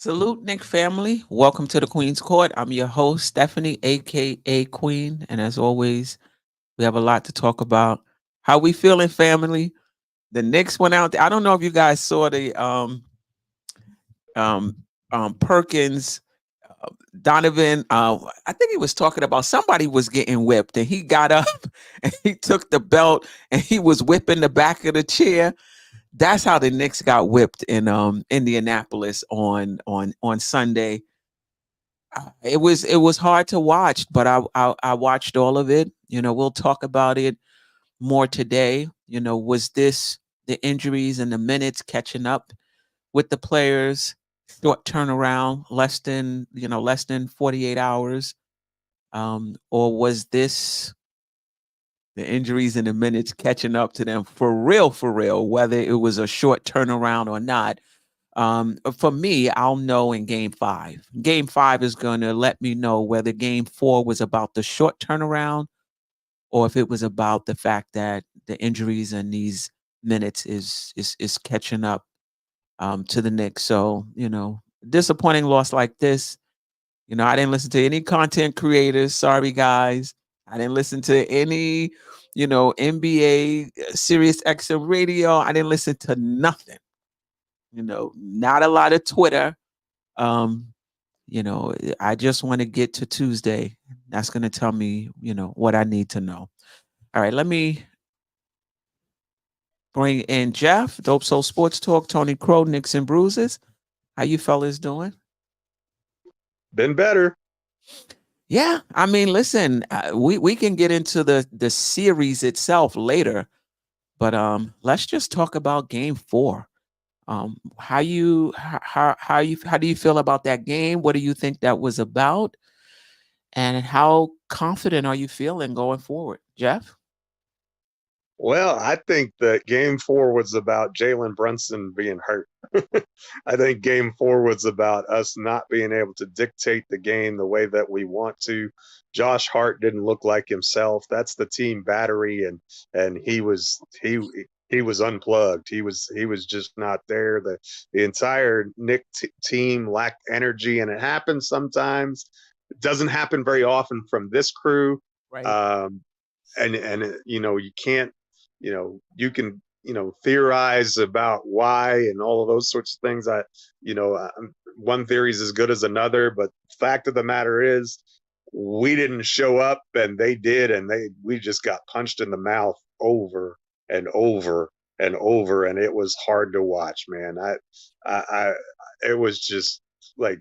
Salute, Nick family. Welcome to the Queen's Court. I'm your host, Stephanie, aka Queen. And as always, we have a lot to talk about. How we feeling, family? The Knicks went out there. I don't know if you guys saw the um Perkins Donovan. I think he was talking about somebody was getting whipped, and he got up and he took the belt and he was whipping the back of the chair. That's how the Knicks got whipped in Indianapolis on Sunday. It was hard to watch, but I watched all of it. We'll talk about it more today. Was this the injuries and the minutes catching up with the players? Short turnaround, less than 48 hours, or was this the injuries and the minutes catching up to them for real? For real, whether it was a short turnaround or not. For me, I'll know in game five. Game five is going to let me know whether game four was about the short turnaround or if it was about the fact that the injuries and these minutes is catching up to the Knicks. So, disappointing loss like this. I didn't listen to any content creators. Sorry, guys. I didn't listen to any, NBA, Sirius XM radio. I didn't listen to nothing. Not a lot of Twitter. Um, I just want to get to Tuesday. That's going to tell me, what I need to know. All right, let me bring in Jeff, Dope Soul Sports Talk, Tony Crow, Knicks and Bruises. How you fellas doing? Been better. Yeah, I mean, listen, we can get into the series itself later, but let's just talk about Game 4. How do you feel about that game? What do you think that was about? And how confident are you feeling going forward, Jeff? Well, I think that game four was about Jalen Brunson being hurt. I think game four was about us not being able to dictate the game the way that we want to. Josh Hart didn't look like himself. That's the team battery, and he was unplugged. He was just not there. The entire team lacked energy, and it happens sometimes. It doesn't happen very often from this crew. Right. Um, and you can't, you can, theorize about why and all of those sorts of things. You know uh, One theory is as good as another, but fact of the matter is we didn't show up and they did, and we just got punched in the mouth over and over and over, and it was hard to watch, man. I It was just like,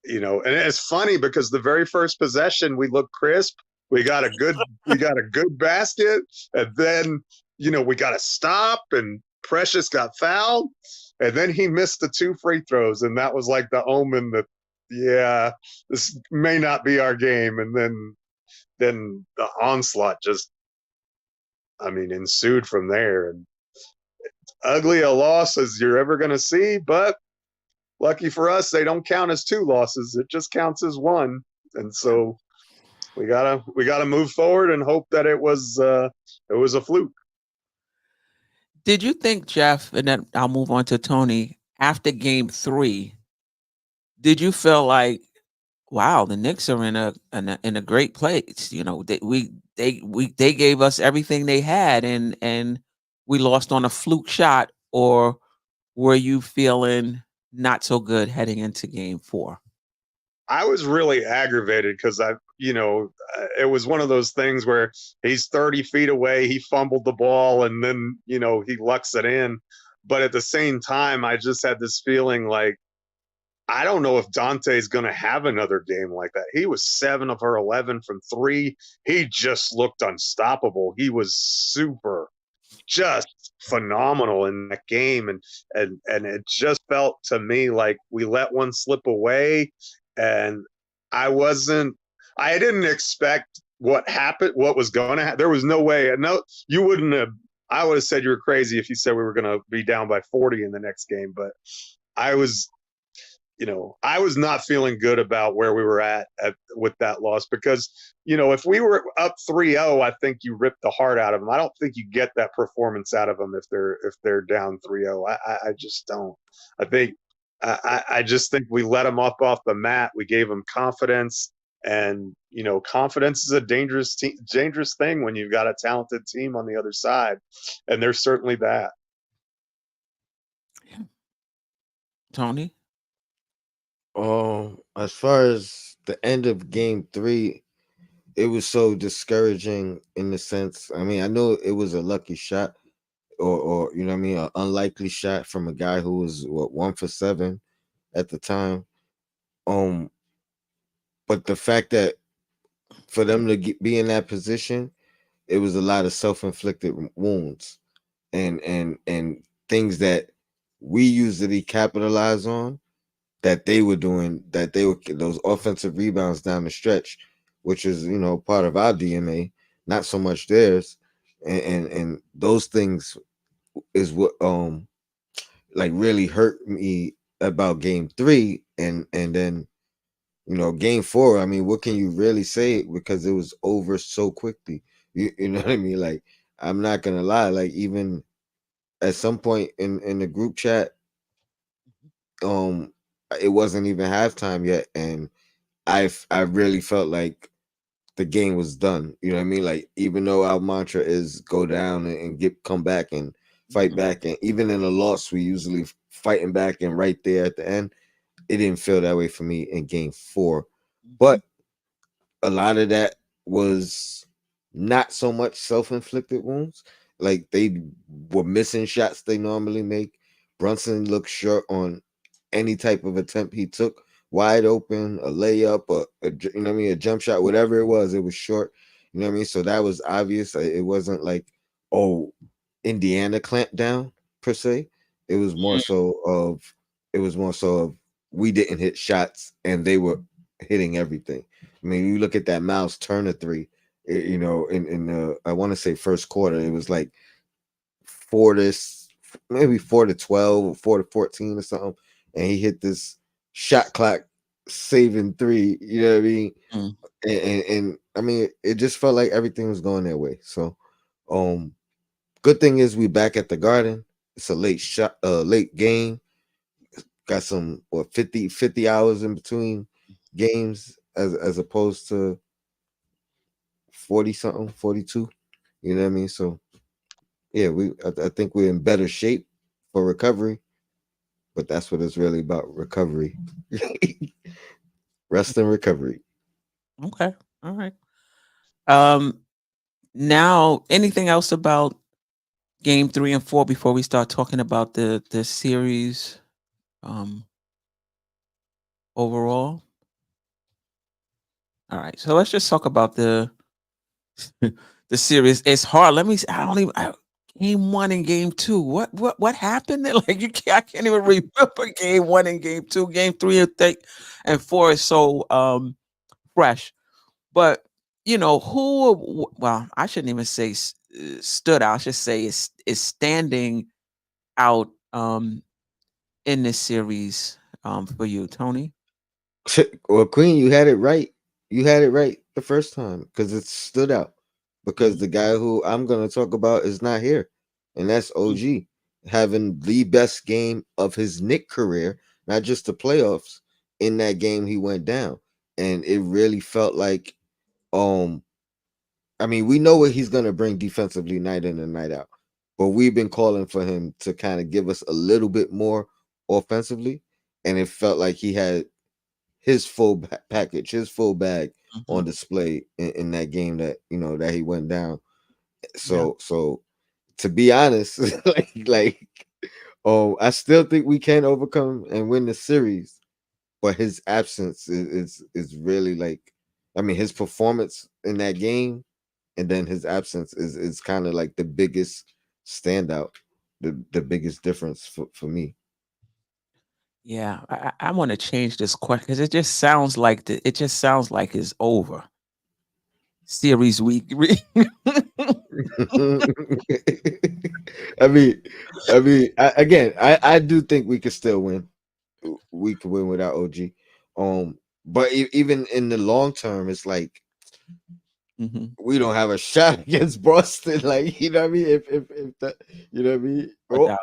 and it's funny because the very first possession we looked crisp. We got a good basket, and then we got to stop, and Precious got fouled, and then he missed the two free throws, and that was like the omen that, yeah, this may not be our game. And then the onslaught just, I mean, ensued from there, and ugly a loss as you're ever going to see, but lucky for us, they don't count as two losses. It just counts as one. And so we gotta move forward and hope that it was a fluke. Did you think, Jeff, and then I'll move on to Tony, after game three, did you feel like, wow, the Knicks are in a great place? They gave us everything they had, and we lost on a fluke shot, or were you feeling not so good heading into game four? I was really aggravated because it was one of those things where he's 30 feet away, he fumbled the ball, and then he lucks it in. But at the same time, I just had this feeling like, I don't know if Dante's going to have another game like that. He was 7 of 11 from three. He just looked unstoppable. He was just phenomenal in that game, and it just felt to me like we let one slip away, and I didn't expect what was going to happen. There was no way. No, you wouldn't have. I would have said you were crazy if you said we were going to be down by 40 in the next game, but I was I was not feeling good about where we were at with that loss, because, if we were up 3-0, I think you ripped the heart out of them. I don't think you get that performance out of them if they're down 3-0. I just don't. I think I just think we let them up off the mat. We gave them confidence, and confidence is a dangerous thing when you've got a talented team on the other side, and they're certainly that. Yeah. Tony? As far as the end of game three, it was so discouraging in the sense. I mean, I know it was a lucky shot, or you know what I mean, an unlikely shot from a guy who was what 1 for 7 at the time. Um, but the fact that for them to be in that position, it was a lot of self-inflicted wounds and things that we usually capitalize on that they were doing, that they were those offensive rebounds down the stretch, which is part of our DNA, not so much theirs, and those things is what like really hurt me about game three, and then game four. I mean, what can you really say, because it was over so quickly. You know what I mean? Like, I'm not gonna lie, like even at some point in the group chat, um it wasn't even halftime yet, and I really felt like the game was done. You know what I mean? Like, even though our mantra is go down and get come back and fight Mhm. back, and even in a loss we usually fighting back and right there at the end, it didn't feel that way for me in game four. Mhm. But a lot of that was not so much self-inflicted wounds. Like, they were missing shots they normally make. Brunson looked short on any type of attempt he took, wide open, a layup, you know what I mean, a jump shot, Yeah. whatever it was short. You know what I mean? So that was obvious. It wasn't like, oh, Indiana clamped down per se. It was more Mm. so of it was more so of we didn't hit shots and they were hitting everything. I mean, you look at that Miles Turner three, in the, I want to say, first quarter, it was like 4 to 12 or 4 to 14 or something, and he hit this shot clock saving three. You know what I mean? Mm. And I mean, it just felt like everything was going their way. So, um, good thing is we back at the Garden. It's a late game. Got some 50 hours in between games, as opposed to 40 something, 42. You know what I mean? So yeah, I think we're in better shape for recovery, but that's what it's really about, recovery. Rest and recovery. Okay. All right. Um, Now, anything else about game 3 and 4 before we start talking about the series um overall? All right. So let's just talk about the the series. It's hard. Let me see. I don't even game 1 and game 2. What happened there? Like, I can't even remember game 1 and game 2. Game 3 and 4 is so fresh. But well, I shouldn't even say stood out. I should say is standing out in this series for you, Tony? Well, Queen, you had it right. You had it right the first time because it stood out. Because Mm, the guy who I'm going to talk about is not here, and that's mm, OG having the best game of his Knick career, not just the playoffs. In that game, he went down, and it really felt like, um, I mean, we know what he's going to bring defensively night in and night out, but we've been calling for him to kind of give us a little bit more offensively, and it felt like he had his full package, his full bag on mhm. display in that game that that he went down. Yeah, So to be honest, like I still think we can overcome and win the series, but his absence is really like, I mean, his performance in that game and then his absence is kind of like the biggest standout, the biggest difference for me. yeah. I want to change this question because it just sounds like it's over. Series week. I mean, again, I do think we could still win. We could win without OG. But even in the long term, it's like Mhm. we don't have a shot against Boston. Like, you know what I mean? If that, you know what I mean? Without.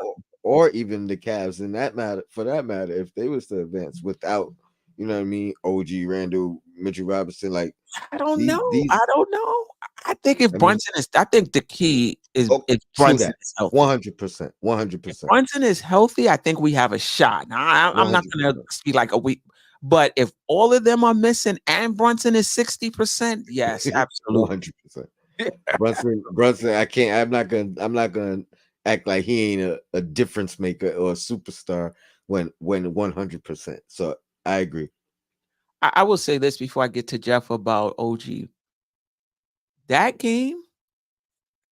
or even the Cavs in that matter, for that matter, if they was to advance without, you know what I mean, OG Randall, Mitchell Robinson, like I don't these know. these I don't know. I think if I mean, Brunson is, I think the key is oh, if true Brunson that. is healthy. 100%. If 100%. Brunson is healthy, I think we have a shot. Now, I'm not going to 100%. be like a week, but if all of them are missing and Brunson is 60%, yes, absolutely. 100%. Brunson, I'm not gonna act like he ain't a difference maker or a superstar when 100%. So I agree. I will say this before I get to Jeff about OG. That game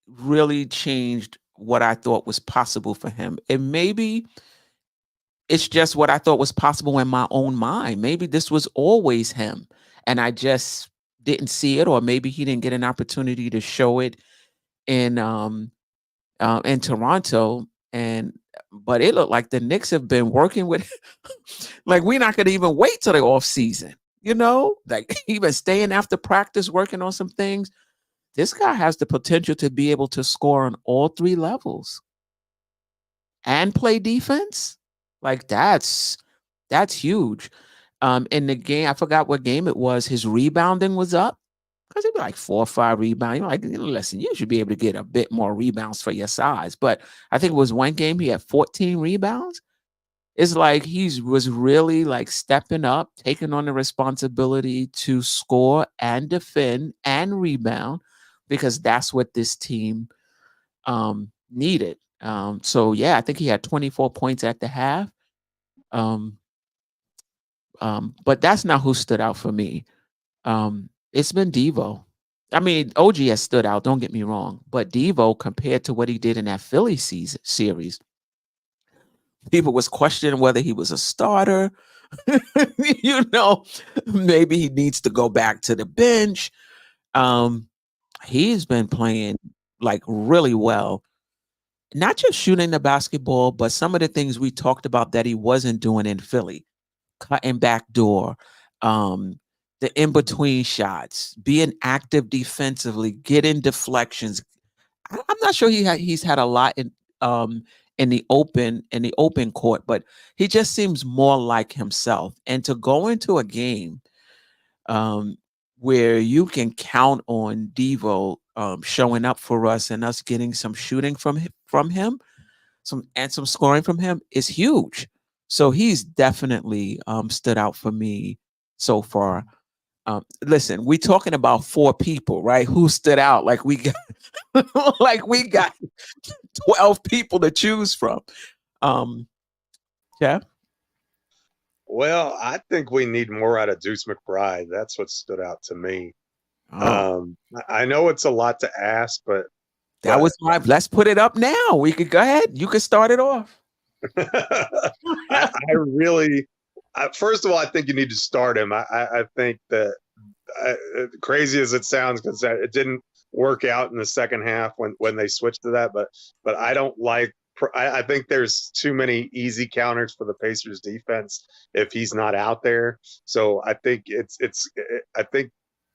really changed what I thought was possible for him. And maybe it's just what I thought was possible in my own mind. Maybe this was always him and I just didn't see it, or maybe he didn't get an opportunity to show it in Toronto. And but it looked like the Knicks have been working with like we're not gonna even wait till the off season, like even staying after practice, working on some things. This guy has the potential to be able to score on all three levels and play defense. Like that's huge. In the game, I forgot what game it was. His rebounding was up because he'd be like 4 or 5 rebounds. You're like, listen, you should be able to get a bit more rebounds for your size. But I think it was one game he had 14 rebounds. It's like he was really like stepping up, taking on the responsibility to score and defend and rebound because that's what this team needed. So yeah, I think he had 24 points at the half. Um, but that's not who stood out for me. It's been Devo. I mean, OG has stood out. Don't get me wrong, but Devo compared to what he did in that Philly series, people was questioning whether he was a starter. you know, maybe he needs to go back to the bench. Um, he's been playing like really well. Not just shooting the basketball, but some of the things we talked about that he wasn't doing in Philly, cutting back door, um, the in between shots, being active defensively, getting deflections. I'm not sure he's had a lot in the open court, but he just seems more like himself. And to go into a game um, where you can count on Devo showing up for us and us getting some shooting from him, some scoring from him is huge. So he's definitely stood out for me so far. Listen, we talking about 4 people, right? Who stood out? Like we got, like we got 12 people to choose from. Um, yeah. Well, I think we need more out of Deuce McBride. That's what stood out to me. Oh, I know it's a lot to ask, that but was my. Let's put it up now. We could go ahead. You could start it off. I really, first of all, I think you need to start him. I think that crazy as it sounds, because it didn't work out in the second half when they switched to that, but I don't like. I think there's too many easy counters for the Pacers defense if he's not out there. So I think I think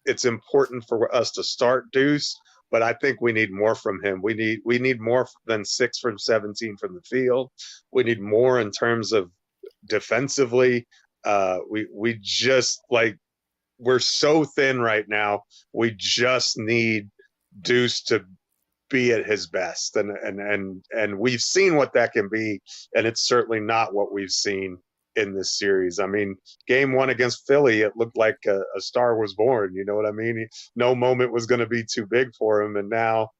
it's important for us to start Deuce, but I think we need more from him. We need more than 6 from 17 from the field. We need more in terms of defensively. We just like we're so thin right now. We just need Deuce to be at his best, and we've seen what that can be, and it's certainly not what we've seen in this series. I mean, game 1 against Philly, it looked like a star was born. You know what I mean? No moment was going to be too big for him, and now,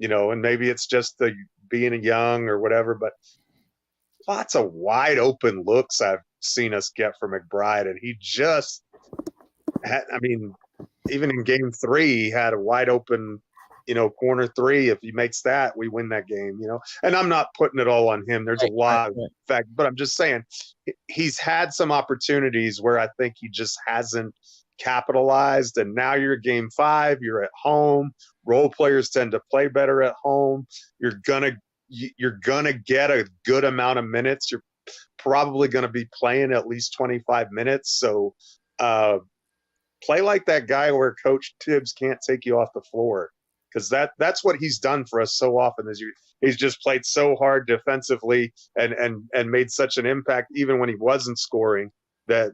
and maybe it's just the being young or whatever, but lots of wide open looks I've seen us get from McBride, and he just had, I mean, even in game 3, he had a wide open, corner 3. If he makes that, we win that game. And I'm not putting it all on him. There's a Right, right, lot of right. fact, but I'm just saying he's had some opportunities where I think he just hasn't capitalized. And now you're game 5, you're at home. Role players tend to play better at home. You're gonna get a good amount of minutes. You're probably gonna be playing at least 25 minutes. So play like that guy where Coach Tibbs can't take you off the floor. because that's what he's done for us so often. He's just played so hard defensively and made such an impact even when he wasn't scoring that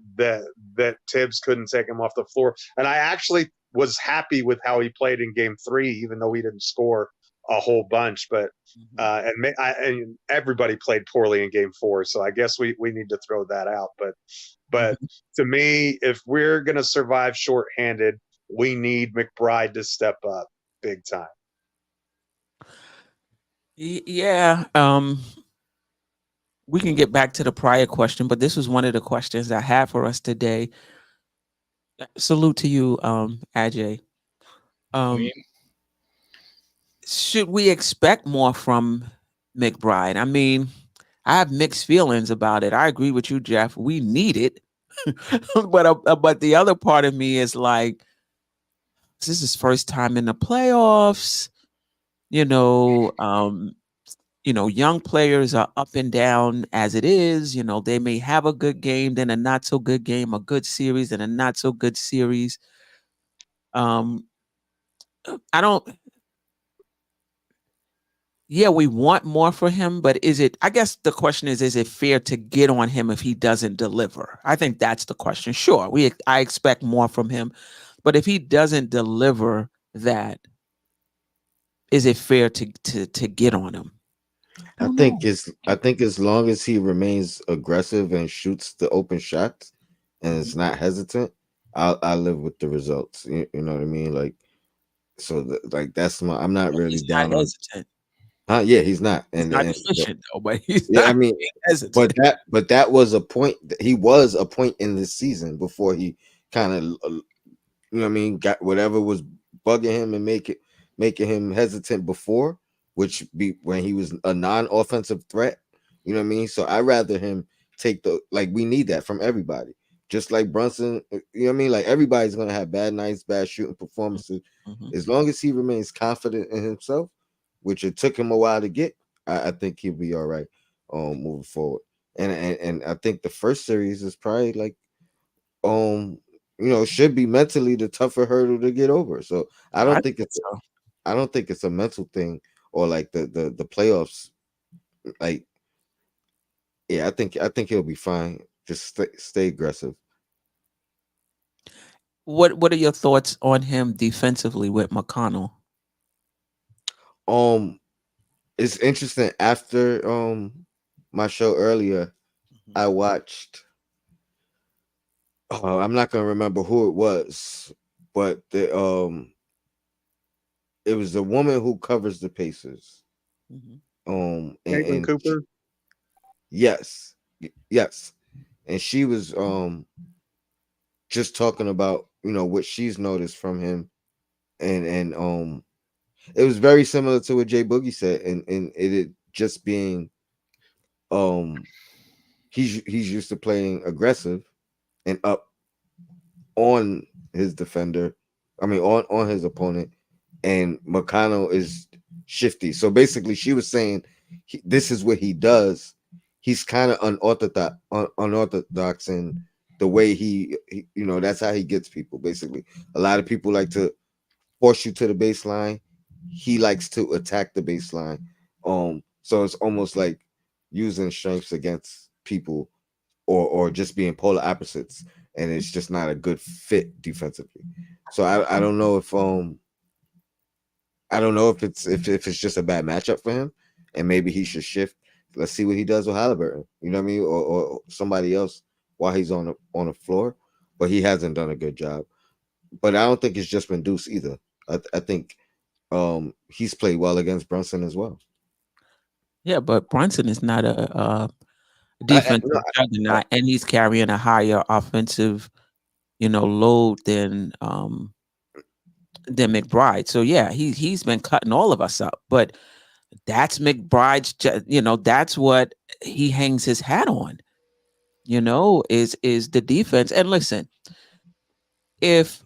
Tibbs couldn't take him off the floor. And I actually was happy with how he played in Game 3, even though he didn't score a whole bunch. But and everybody played poorly in Game 4, so I guess we need to throw that out. But to me, if we're gonna survive shorthanded, we need McBride to step up big time. Yeah. We can get back to the prior question, but this was one of the questions I had for us today. Salute to you, Ajay. Should we expect more from McBride? I mean, I have mixed feelings about it. I agree with you, Jeff. We need it, but the other part of me is like, this is his first time in the playoffs. You know, young players are up and down as it is. They may have a good game, then a not so good game, a good series, and a not so good series. I don't. Yeah, we want more for him, but I guess the question is it fair to get on him if he doesn't deliver? I think that's the question. Sure, I expect more from him, but if he doesn't deliver that, is it fair to get on him? I think as long as he remains aggressive and shoots the open shots and is not hesitant, I'll live with the results. You know what I mean? Like, so that's I'm not really He's down not on. hesitant. Yeah, he's not. He's And not efficient though, but he's yeah, not I mean, hesitant. but that was a point. He was a point in this season before he kind of, you know what I mean, got whatever was bugging him and making him hesitant before, which be when he was a non-offensive threat. You know what I mean? So I rather him take we need that from everybody. Just like Brunson, you know what I mean? Like everybody's gonna have bad nights, bad shooting performances. As long as he remains confident in himself, which it took him a while to get, I think he'll be all right moving forward. And I think the first series is probably like should be mentally the tougher hurdle to get over. So I don't think it's a mental thing or like the playoffs. Like, yeah, I think he'll be fine. Just stay aggressive. What are your thoughts on him defensively with McConnell? It's interesting. After my show earlier, I watched. I'm not gonna remember who it was, but it was the woman who covers the Pacers. Caitlin Cooper. Yes, and she was just talking about what she's noticed from him, and it was very similar to what Jay Boogie said, and it just being he's used to playing aggressive and up on his defender, I mean on his opponent, and McConnell is shifty. So basically, she was saying this is what he does. He's kind of unorthodox in the way he that's how he gets people. Basically, a lot of people like to force you to the baseline. He likes to attack the baseline. So it's almost like using strengths against people, or just being polar opposites, and it's just not a good fit defensively. So I don't know if it's just a bad matchup for him, and maybe he should shift. Let's see what he does with Halliburton. You know what I mean, or somebody else while he's on the floor. But he hasn't done a good job. But I don't think it's just been Deuce either. I think he's played well against Brunson as well. Yeah, but Brunson is not a defensive juggernaut, and he's carrying a higher offensive, load than McBride. So yeah, he's been cutting all of us up. But that's McBride's, that's what he hangs his hat on. Is the defense. And listen, if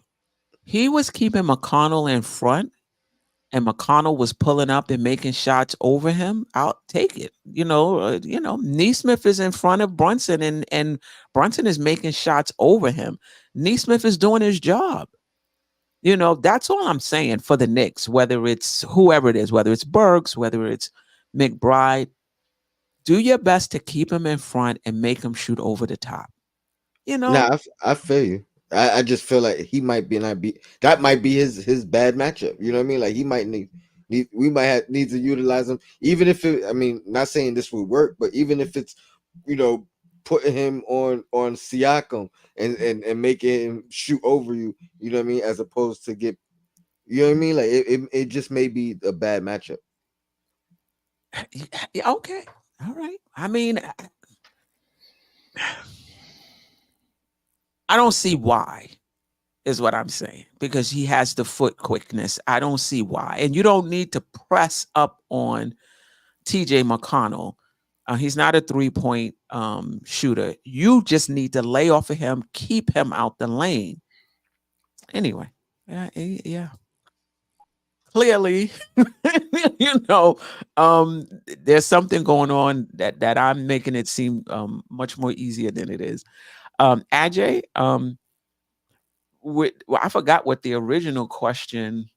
he was keeping McConnell in front, and McConnell was pulling up and making shots over him, I'll take it. Neesmith is in front of Brunson, and Brunson is making shots over him. Neesmith is doing his job. That's all I'm saying for the Knicks, whether it's whoever it is, whether it's Burks, whether it's McBride, do your best to keep him in front and make him shoot over the top. Nah, I feel you. I just feel like he might be not be that might be his bad matchup. You know what I mean? Like he might need we might need to utilize him, even if it. I mean, not saying this would work, but even if it's putting him on Siakam and making him shoot over you. You know what I mean? As opposed to get. You know what I mean? Like it just may be a bad matchup. Yeah, okay. All right. I mean, I don't see why, is what I'm saying, because he has the foot quickness. I don't see why. And you don't need to press up on TJ McConnell. He's not a 3-point shooter. You just need to lay off of him, keep him out the lane. Anyway, yeah. Clearly, there's something going on that I'm making it seem much more easier than it is. Ajay, I forgot what the original question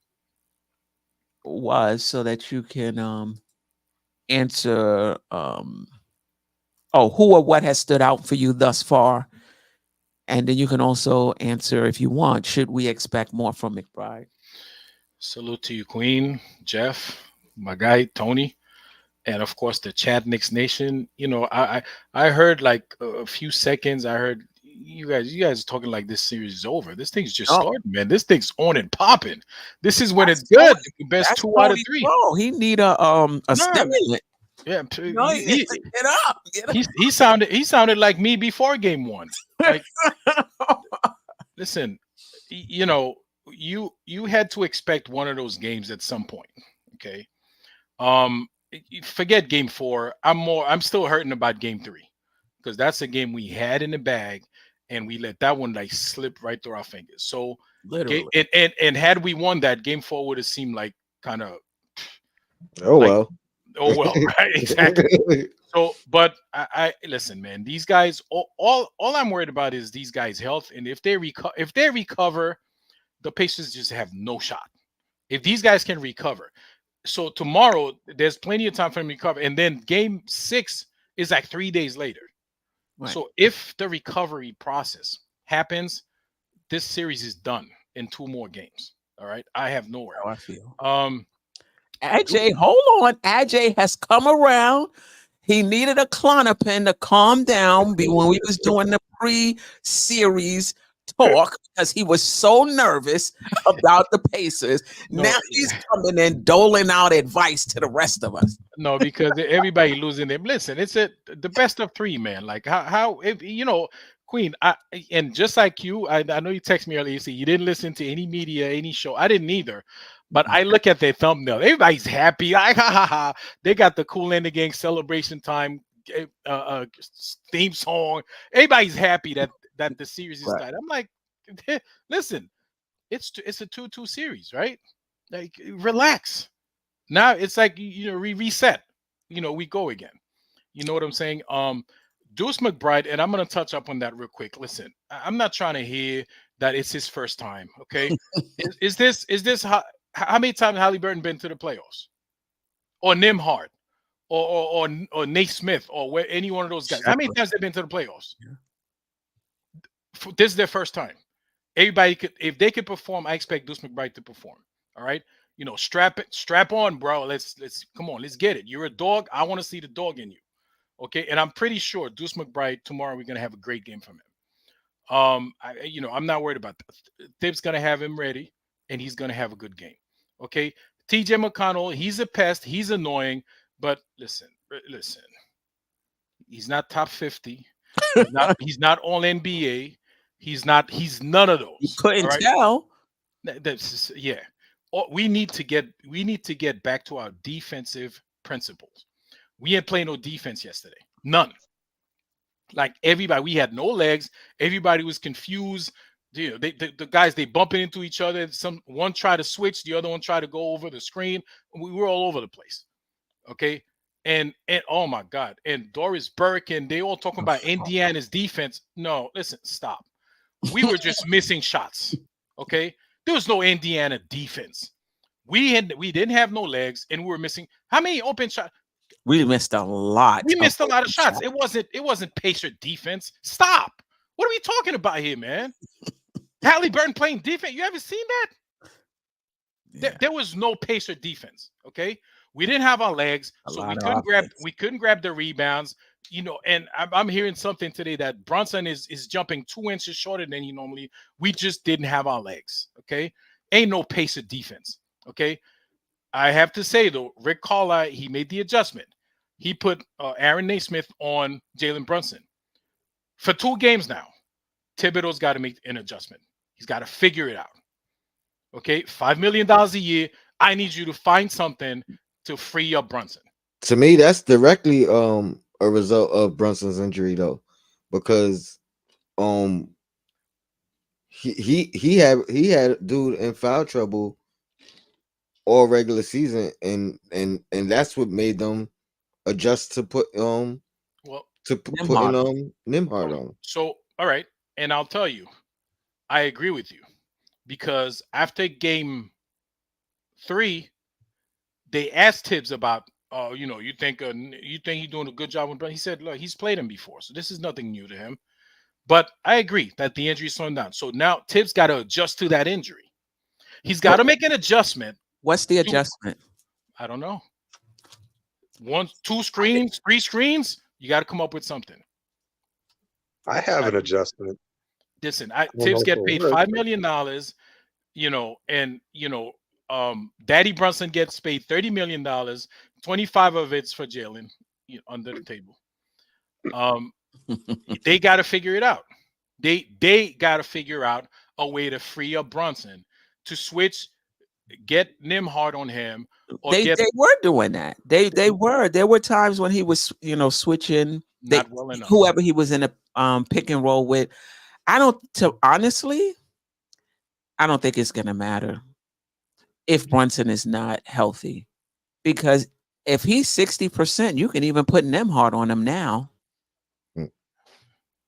was, so that you can answer. Who or what has stood out for you thus far, and then you can also answer, if you want, should we expect more from McBride? Salute to you, Queen, Jeff, my guy Tony, and of course the Chad Knicks Nation. I heard like a few seconds. I heard you guys talking like this series is over. This thing's just starting, man. This thing's on and popping. This is when it's good. The best 2 out of 3. Bro, he need a stimulant. Yeah, get up. He sounded like me before game 1. Like, listen, you had to expect one of those games at some point. Okay. Forget game 4. I'm still hurting about game 3, because that's a game we had in the bag and we let that one like slip right through our fingers. So literally, and had we won that, game 4 would have seemed like kind of well, right? Exactly. So, but I listen, man, these guys, all I'm worried about is these guys' health. And if they recover, the Pacers just have no shot. If these guys can recover. So tomorrow, there's plenty of time for them to recover. And then game 6 is like 3 days later. Right. So if the recovery process happens, this series is done in 2 more games. All right. I have no worry. How I feel. Ajay, hold on. Ajay has come around. He needed a Klonopin to calm down when we was doing the pre-series talk, because he was so nervous about the Pacers. Now he's coming in doling out advice to the rest of us. No, because everybody losing them. Listen, it's the best of 3, man. Like how if, Queen, and just like you, I know you texted me earlier. You said you didn't listen to any media, any show. I didn't either. But I look at their thumbnail. Everybody's happy. They got the Cool in the Gang celebration time theme song. Everybody's happy that the series is tied. I'm like, listen, it's a 2-2 series, right? Like, relax. Now it's like we reset. We go again. You know what I'm saying? Deuce McBride, and I'm gonna touch up on that real quick. Listen, I'm not trying to hear that it's his first time. Okay, is this how many times Halle Burton been to the playoffs, or Nimhard, or Nate Smith, or any one of those guys? How many times they've been to the playoffs? Yeah. This is their first time. Everybody if they could perform, I expect Deuce McBride to perform. All right, strap on, bro. Let's come on, let's get it. You're a dog. I want to see the dog in you. Okay, and I'm pretty sure Deuce McBride tomorrow we're gonna have a great game from him. I'm not worried about that. Thibs gonna have him ready, and he's gonna have a good game. Okay, TJ McConnell, he's a pest, he's annoying, but listen, he's not top 50. He's not all NBA. He's none of those. You couldn't tell. That's yeah. We need to get back to our defensive principles. We ain't playing no defense yesterday. None. Like everybody, we had no legs. Everybody was confused. The guys, they bumping into each other. One tried to switch, the other one tried to go over the screen. We were all over the place. Okay. And oh my God. And Doris Burke, and they all talking about Indiana's defense. No, listen, stop. We were just missing shots. Okay. There was no Indiana defense. We didn't have no legs, and we were missing how many open shots? We missed a lot. We missed a lot of open shots. It wasn't Pacer defense. Stop. What are we talking about here, man? Halliburton playing defense. You ever seen that? Yeah. There was no Pacer defense. Okay, we didn't have our legs, so we couldn't grab the rebounds. You know, and I'm hearing something today that Brunson is jumping 2 inches shorter than he normally. We just didn't have our legs. Okay, ain't no Pacer defense. Okay, I have to say though, Rick Carlisle, he made the adjustment. He put Aaron Naismith on Jalen Brunson for 2 games now. Thibodeau's got to make an adjustment. He's got to figure it out. Okay, $5 million a year. I need you to find something to free up Brunson. To me, that's directly a result of Brunson's injury though, because he had dude in foul trouble all regular season, and that's what made them adjust to put putting Nembhard on. So all right, and I'll tell you, I agree with you, because after game 3, they asked Tibbs about, you think he's doing a good job with Brunson? He said, look, he's played him before, so this is nothing new to him. But I agree that the injury slowing down. So now Tibbs got to adjust to that injury. He's got to make an adjustment. What's the adjustment? I don't know. 1, 2 screens, 3 screens. You got to come up with something. I have an adjustment. Listen, Tibbs get paid $5 million, and Daddy Brunson gets paid $30 million. 25 of it's for Jalen, under the table. They got to figure it out. They got to figure out a way to free up Brunson to switch, get Nembhard on him. They were doing that. They were. There were times when he was, switching whoever he was in a pick and roll with. Honestly, I don't think it's gonna matter if Brunson is not healthy, because if he's 60%, you can even put Nembhard on him now.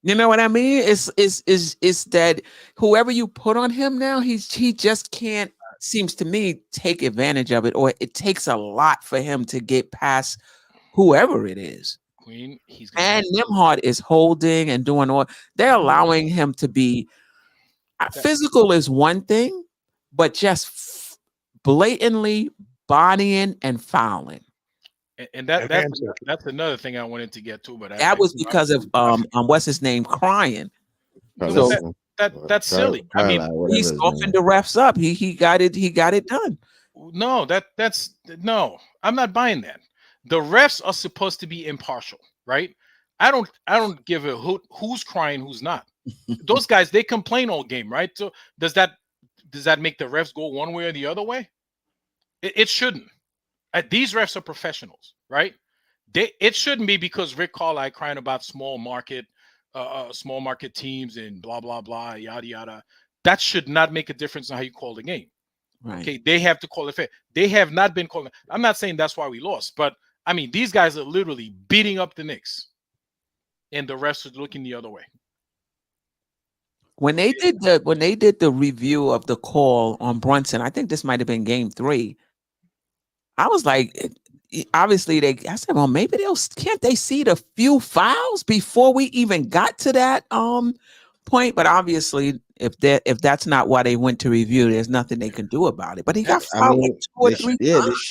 You know what I mean? It's that whoever you put on him now, he just can't, seems to me, take advantage of it, or it takes a lot for him to get past whoever it is. Queen, and Nembhard is holding and doing all. They're allowing him to be physical is one thing, but just blatantly bodying and fouling. And that's another thing I wanted to get to, but that was because of what's his name crying. So that's silly. I mean, he softened the refs up. He got it done. No, no, I'm not buying that. The refs are supposed to be impartial, right? I don't give a hoot who's crying, who's not. Those guys, they complain all game, right? So does that make the refs go one way or the other way? It shouldn't. These refs are professionals, right? It shouldn't be because Rick Carlisle crying about small market teams and blah blah blah, yada yada. That should not make a difference in how you call the game. Right. Okay, they have to call it fair. They have not been calling. I'm not saying that's why we lost, but I mean, these guys are literally beating up the Knicks, and the refs are looking the other way. When they did the review of the call on Brunson, I think this might have been game 3. I was like, obviously I said, well, maybe can't they see the few fouls before we even got to that point? But obviously, if that's not why they went to review, there's nothing they can do about it. But he got fouled 2 or 3 times.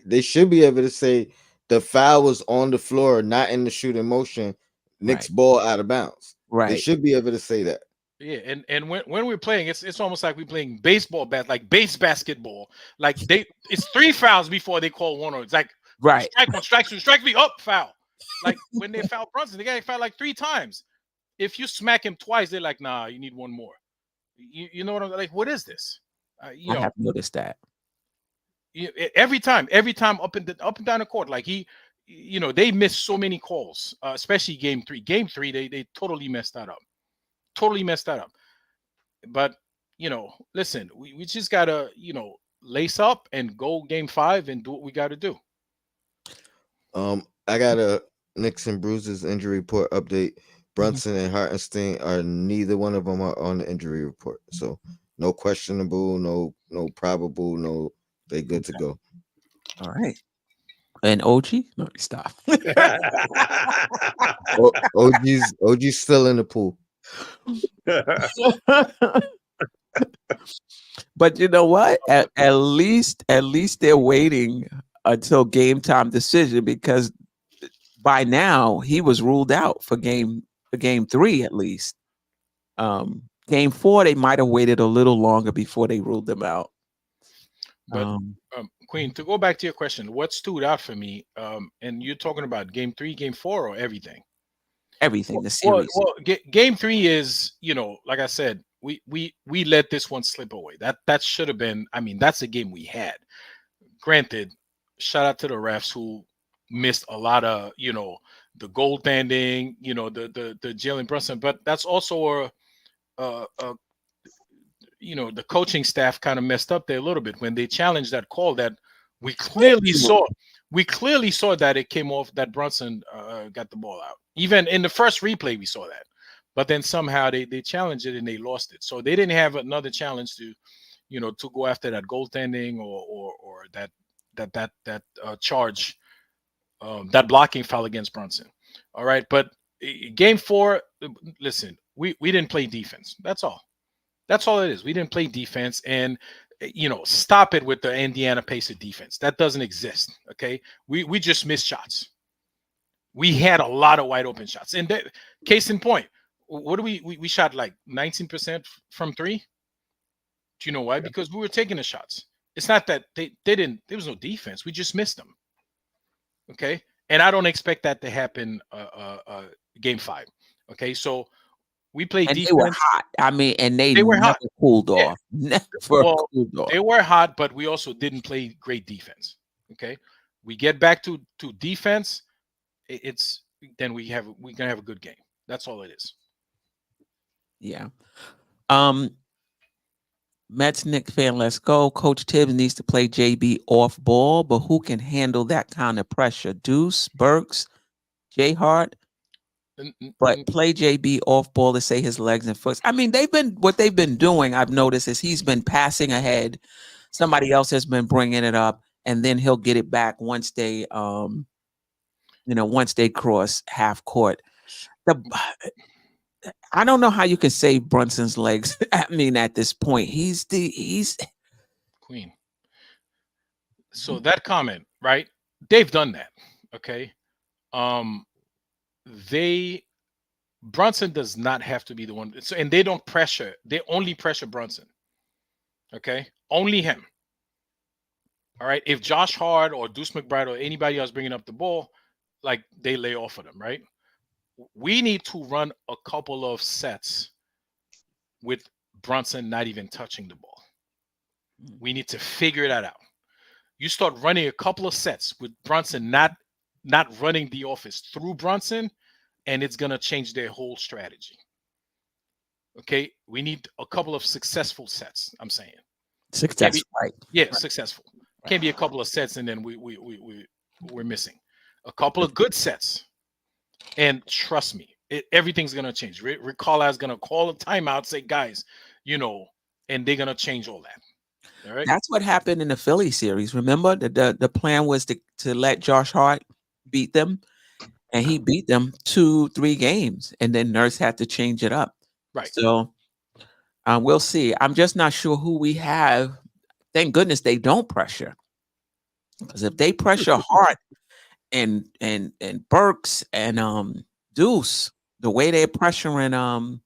They should be able to say the foul was on the floor, not in the shooting motion. Knicks ball out of bounds. Right. They should be able to say that. Yeah, and when we're playing, it's almost like we're playing baseball like base basketball. Like it's 3 fouls before they call one, or it's like strike me up, foul. Like when they foul Brunson, the guy fouled like 3 times. If you smack him twice, they're like, nah, you need one more. You know what I'm like? What is this? I have noticed that. Every time up and down the court, like they missed so many calls, especially game 3. Game 3, they totally messed that up. But listen, we just gotta lace up and go game 5 and do what we gotta do. I got a Knicks and Bruises injury report update. Brunson and Hartenstein are neither one of them are on the injury report, so No questionable, no probable, no. They good to go. All right. And OG? No, stop. OG's still in the pool. But you know what? At least they're waiting until game time decision, because by now he was ruled out for game 3 at least. Game 4 they might have waited a little longer before they ruled them out. But Um, Queen, to go back to your question, what stood out for me? And you're talking about game 3, game 4, or everything? everything, the Well, series. game 3 is, like I said, we let this one slip away. That should have been. I mean, that's a game we had. Granted, shout out to the refs who missed a lot of, the goaltending, the Jalen Brunson, but that's also a the coaching staff kind of messed up there a little bit when they challenged that call that we clearly saw. We clearly saw that it came off, that Brunson got the ball out. Even in the first replay, we saw that. But then somehow they challenged it and they lost it. So they didn't have another challenge to, to go after that goaltending or that charge, that blocking foul against Brunson. All right, but game 4, listen, we didn't play defense. That's all. That's all it is. We didn't play defense, and stop it with the Indiana Pacer defense. That doesn't exist. Okay, we just missed shots. We had a lot of wide open shots, and case in point, what do we shot like 19% from 3? Do you know why? Because we were taking the shots. It's not that they didn't. There was no defense. We just missed them. Okay, and I don't expect that to happen. Game 5. Okay, so we played And defense. they were hot. I mean, and they were never hot. cooled Yeah. off. Never Well, cooled off. they were hot, but we also didn't play great defense. Okay, we get back to defense. It's then we're gonna have a good game. That's all it is. Yeah. Mets Knicks fan, let's go. Coach Tibbs needs to play JB off ball, but who can handle that kind of pressure? Deuce, Burks, J Hart. But play JB off ball to say his legs and foot. I mean, what they've been doing, I've noticed, is he's been passing ahead. Somebody else has been bringing it up, and then he'll get it back once they cross half court. I don't know how you can save Brunson's legs. I mean, at this point, he's Queen. So that comment, right? They've done that. Okay. Brunson does not have to be the one. So, and they don't pressure. They only pressure Brunson. Okay. Only him. All right. If Josh Hart or Deuce McBride or anybody else bringing up the ball, like, they lay off of them, right? We need to run a couple of sets with Brunson not even touching the ball. We need to figure that out. You start running a couple of sets with Brunson not running the offense through Brunson, and it's going to change their whole strategy. Okay? We need a couple of successful sets, I'm saying. successful, right? Yeah, successful. Can't be a couple of sets and then we're missing. A couple of good sets. And trust me, everything's going to change. Rick Carlisle's going to call a timeout, say, guys, and they're going to change all that. All right? That's what happened in the Philly series. Remember, the plan was to let Josh Hart beat them, and he beat them 2-3 games, and then Nurse had to change it up. Right. So we'll see. I'm just not sure who we have. Thank goodness they don't pressure, because if they pressure Hart and Burks and Deuce the way they're pressuring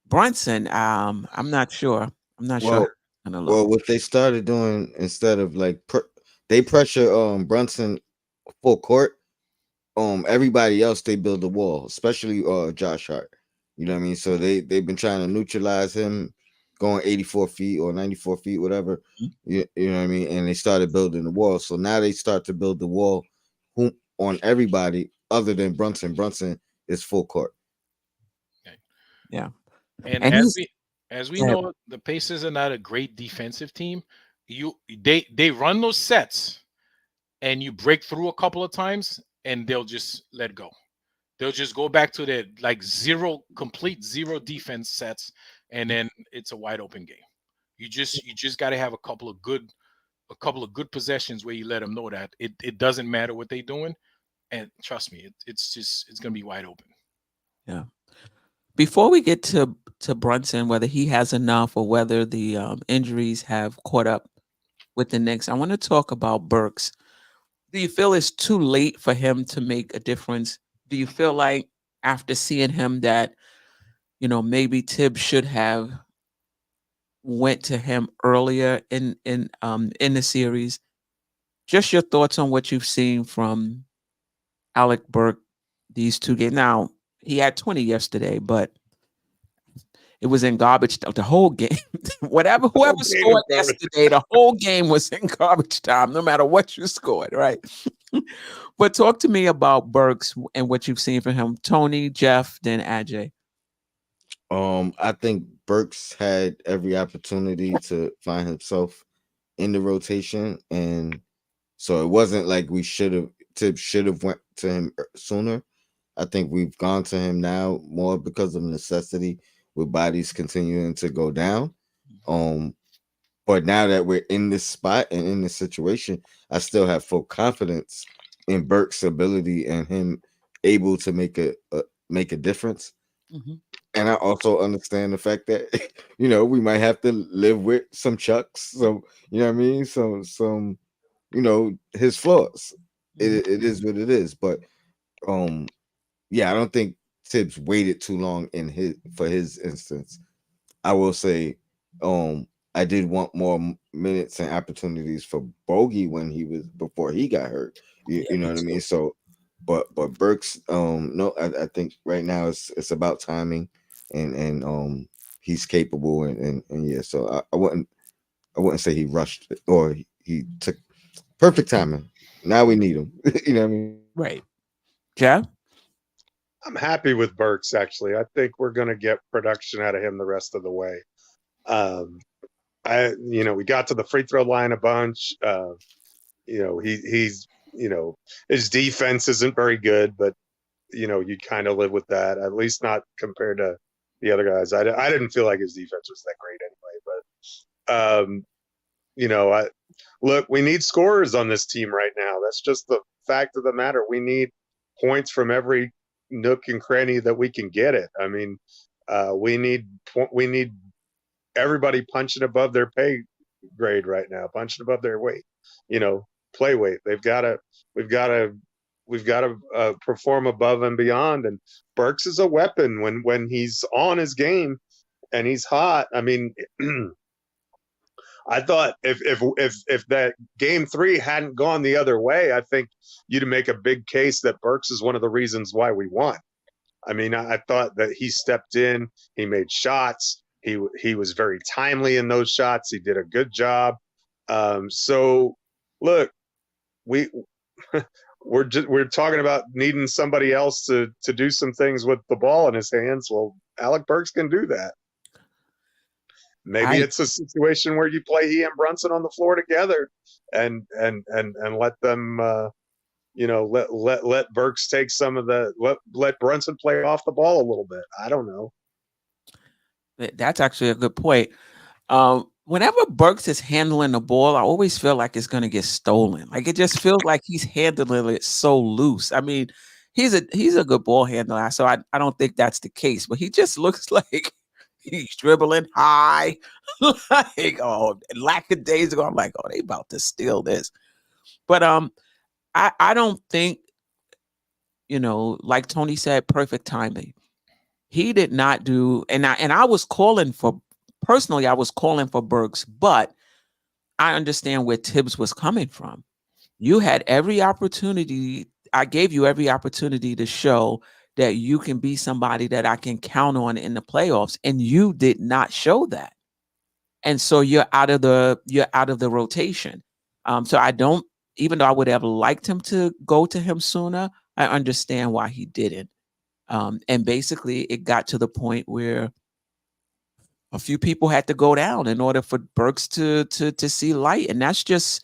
Brunson, I'm not sure. I'm not sure. Well, what they started doing, instead of like they pressure Brunson full court, everybody else they build a wall, especially Josh Hart. You know what I mean? So they've been trying to neutralize him going 84 feet or 94 feet, whatever. You know what I mean? And they started building the wall. So now they start to build the wall on everybody other than Brunson. Brunson is full court. Okay. Yeah. And as we know, the Pacers are not a great defensive team. They run those sets, and you break through a couple of times, and they'll just let go. They'll just go back to their complete zero defense sets, and then it's a wide open game. You just got to have a couple of good possessions where you let them know that it doesn't matter what they're doing, and trust me, it's gonna be wide open. Yeah. Before we get to Brunson, whether he has enough or whether the injuries have caught up with the Knicks, I want to talk about Burks. Do you feel it's too late for him to make a difference? Do you feel like after seeing him that maybe Tibbs should have went to him earlier in the series? Just your thoughts on what you've seen from Alec Burke these two games. Now he had 20 yesterday, but it was in garbage time. The whole game, whoever scored yesterday, the whole game was in garbage time, no matter what you scored, right? But talk to me about Burks and what you've seen from him. Tony, Jeff, then Ajay. I think Burks had every opportunity to find himself in the rotation, and so it wasn't like Tibbs should have went to him sooner. I think we've gone to him now more because of necessity, with bodies continuing to go down. But now that we're in this spot and in this situation, I still have full confidence in Burks' ability and him able to make a difference. Mm-hmm. And I also understand the fact that we might have to live with some chucks, some what I mean, some his flaws. It is what it is, but yeah, I don't think Tibbs waited too long for his instance. I will say, I did want more minutes and opportunities for Bogey before he got hurt. You know what I mean? So, but Burks, no, I think right now it's about timing, and he's capable, and yeah. So I wouldn't say he rushed it, or he took perfect timing. Now we need him. You know what I mean? Right. Jeff? I'm happy with Burks, actually. I think we're going to get production out of him the rest of the way. We got to the free throw line a bunch. He's his defense isn't very good, but you kind of live with that, at least not compared to the other guys. I didn't feel like his defense was that great anyway, but look, we need scorers on this team right now. That's just the fact of the matter. We need points from every nook and cranny that we can get it. I mean, we need everybody punching above their pay grade right now, punching above their weight, play weight. We've got to perform above and beyond. And Burks is a weapon when he's on his game and he's hot. I mean, I thought if that game 3 hadn't gone the other way, I think you'd make a big case that Burks is one of the reasons why we won. I mean, I thought that he stepped in, he made shots, he was very timely in those shots. He did a good job. So look, we're talking about needing somebody else to do some things with the ball in his hands. Well, Alec Burks can do that. Maybe it's a situation where you play he and Brunson on the floor together, and let them, let Burks take some of let Brunson play off the ball a little bit. I don't know. That's actually a good point. Whenever Burks is handling the ball, I always feel like it's going to get stolen. Like it just feels like he's handling it so loose. I mean, he's a good ball handler, so I don't think that's the case. But he just looks like he's dribbling high, like lackadaisical. I'm like, oh, they about to steal this. But I don't think, like Tony said, perfect timing. He did not do, and I was calling for. Personally, I was calling for Burks, but I understand where Tibbs was coming from. You had every opportunity. I gave you every opportunity to show that you can be somebody that I can count on in the playoffs, and you did not show that. And so you're out of the rotation. So I don't, even though I would have liked him to go to him sooner, I understand why he didn't. And basically, it got to the point where a few people had to go down in order for Burks to see light, and that's just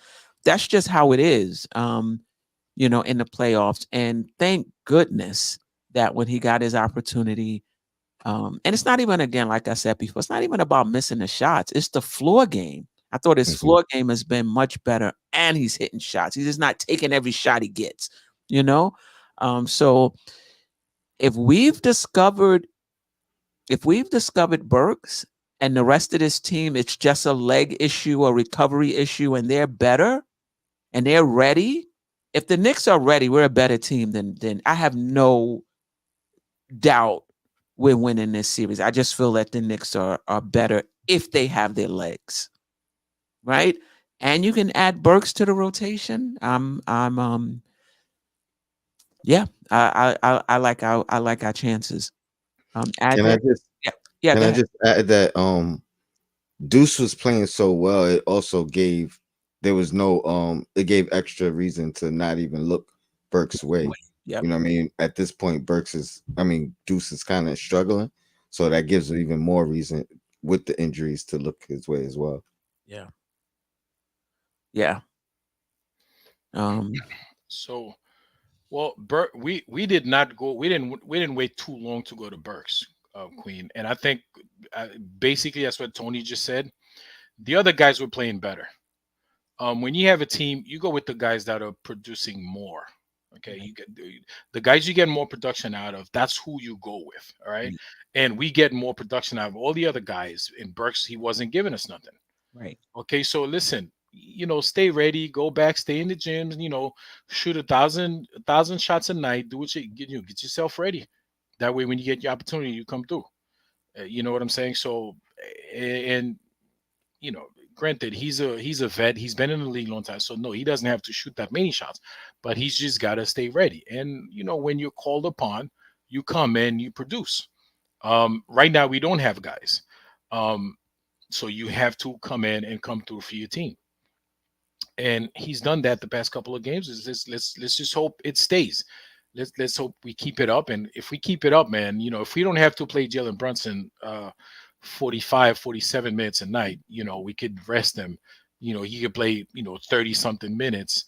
how it is, in the playoffs. And thank goodness that when he got his opportunity, And it's not even, again, like I said before, it's not even about missing the shots. It's the floor game. I thought his Mhm. floor game has been much better, and he's hitting shots. He's just not taking every shot he gets, you know? So if we've discovered Burks and the rest of this team, it's just a leg issue, a recovery issue, and they're better and they're ready. If the Knicks are ready, we're a better team than I have no doubt we're winning this series. I just feel that the Knicks are better if they have their legs, right? And you can add Burks to the rotation. Yeah, I like our chances. Add Can I that. just Yeah, yeah. can Go I ahead. just add that Deuce was playing so well, it also gave there was no it gave extra reason to not even look Burks' way. Yep. You know what I mean? At this point, Deuce is kind of struggling. So that gives even more reason with the injuries to look his way as well. Yeah. Yeah. Um. So, well, we did not go. We didn't wait too long to go to Burks, Queen, and I think uh, basically that's what Tony just said. The other guys were playing better. When you have a team, you go with the guys that are producing more. Okay, you get the guys you get more production out of. That's who you go with. All right, Right. and we get more production out of all the other guys. In Burks, he wasn't giving us nothing. Right. Okay, so listen, stay ready, go back, stay in the gyms, shoot a thousand shots a night, do what get yourself ready. That way, when you get your opportunity, you come through. You know what I'm saying? So, and you know, granted, he's a vet. He's been in the league a long time, so no, he doesn't have to shoot that many shots, but he's just got to stay ready. And when you're called upon, you come in, you produce. Right now, we don't have guys, um, so you have to come in and come through for your team. And he's done that the past couple of games. Let's just hope it stays. Let's hope we keep it up. And if we keep it up, man, if we don't have to play Jalen Brunson 45, 47 minutes a night, we could rest him. He could play 30 something minutes.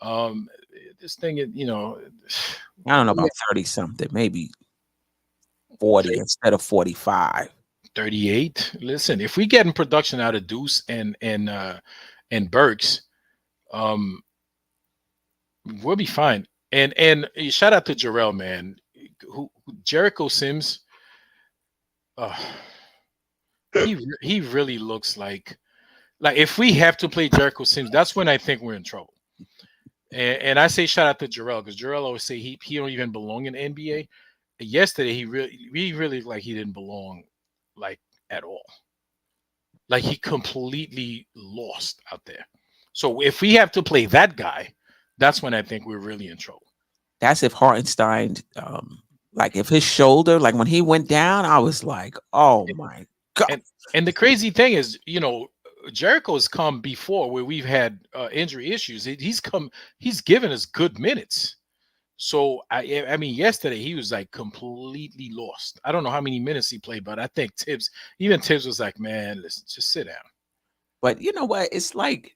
Um, this thing, I don't know about 30 something, maybe 40 instead of 45. 38. Listen, if we get in production out of Deuce and Burks, um, we'll be fine. And shout out to Jarrell, man. Jericho Sims, uh, he really looks like if we have to play Jericho Sims, that's when I think we're in trouble. And I say shout out to Jarrell because Jarrell always say he don't even belong in the NBA. Yesterday he really like he didn't belong like at all. Like he completely lost out there. So if we have to play that guy, that's when I think we're really in trouble. That's if Hartenstein, like if his shoulder, like when he went down, I was like, oh my God. And the crazy thing is, Jericho's come before where we've had injury issues. He's given us good minutes. So I mean, yesterday he was like completely lost. I don't know how many minutes he played, but I think even Tibbs was like, man, listen, just sit down. But you know what? It's like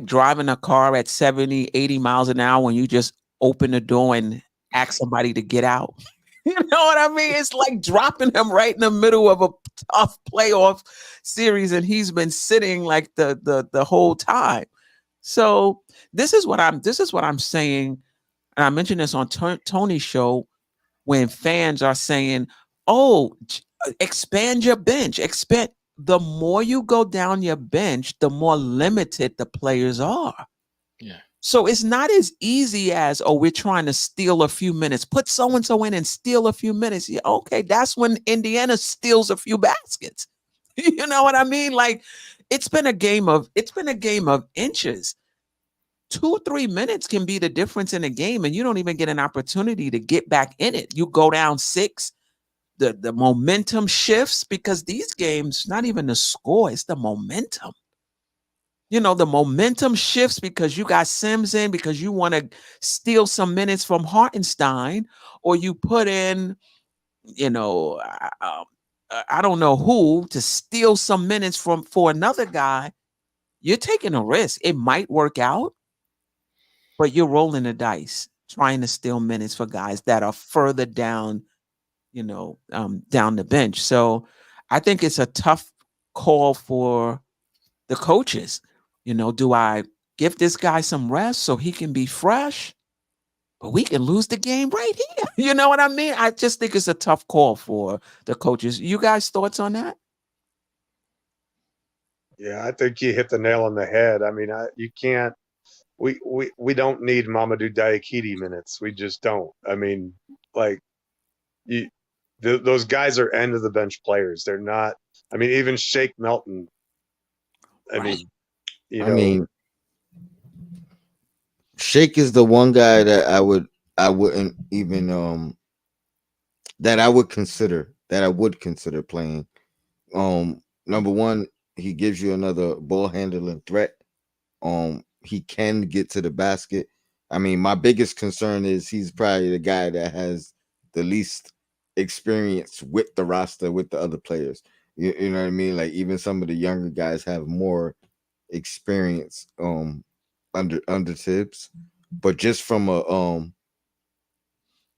driving a car at 70, 80 miles an hour when you just open the door and ask somebody to get out. You know what I mean? It's like dropping him right in the middle of a tough playoff series, and he's been sitting like the whole time. So this is what I'm saying, and I mentioned this on Tony's show when fans are saying, "Oh, expand your bench, expand." The more you go down your bench, the more limited the players are. Yeah. So it's not as easy as, oh, we're trying to steal a few minutes. Put so and so in and steal a few minutes. Yeah, okay, that's when Indiana steals a few baskets. You know what I mean? Like it's been a game of inches. 2-3 minutes can be the difference in a game, and you don't even get an opportunity to get back in it. You go down 6. The momentum shifts because these games, not even the score, it's the momentum. The momentum shifts because you got Sims in because you want to steal some minutes from Hartenstein, or you put in, I don't know who to steal some minutes for another guy. You're taking a risk. It might work out, but you're rolling the dice trying to steal minutes for guys that are further down down the bench. So I think it's a tough call for the coaches. Do I give this guy some rest so he can be fresh? But we can lose the game right here. You know what I mean? I just think it's a tough call for the coaches. You guys' thoughts on that? Yeah, I think you hit the nail on the head. I mean, you can't. We don't need Mamadou Diakite minutes. We just don't. I mean, like you, those guys are end of the bench players. They're not. I mean, even Shake Melton. I Right. mean, Shake is the one guy that I wouldn't even that I would consider playing. Number one, he gives you another ball handling threat. He can get to the basket. I mean, my biggest concern is he's probably the guy that has the least experience with the roster with the other players. You know what I mean? Like even some of the younger guys have more experience under Tibbs, but just from a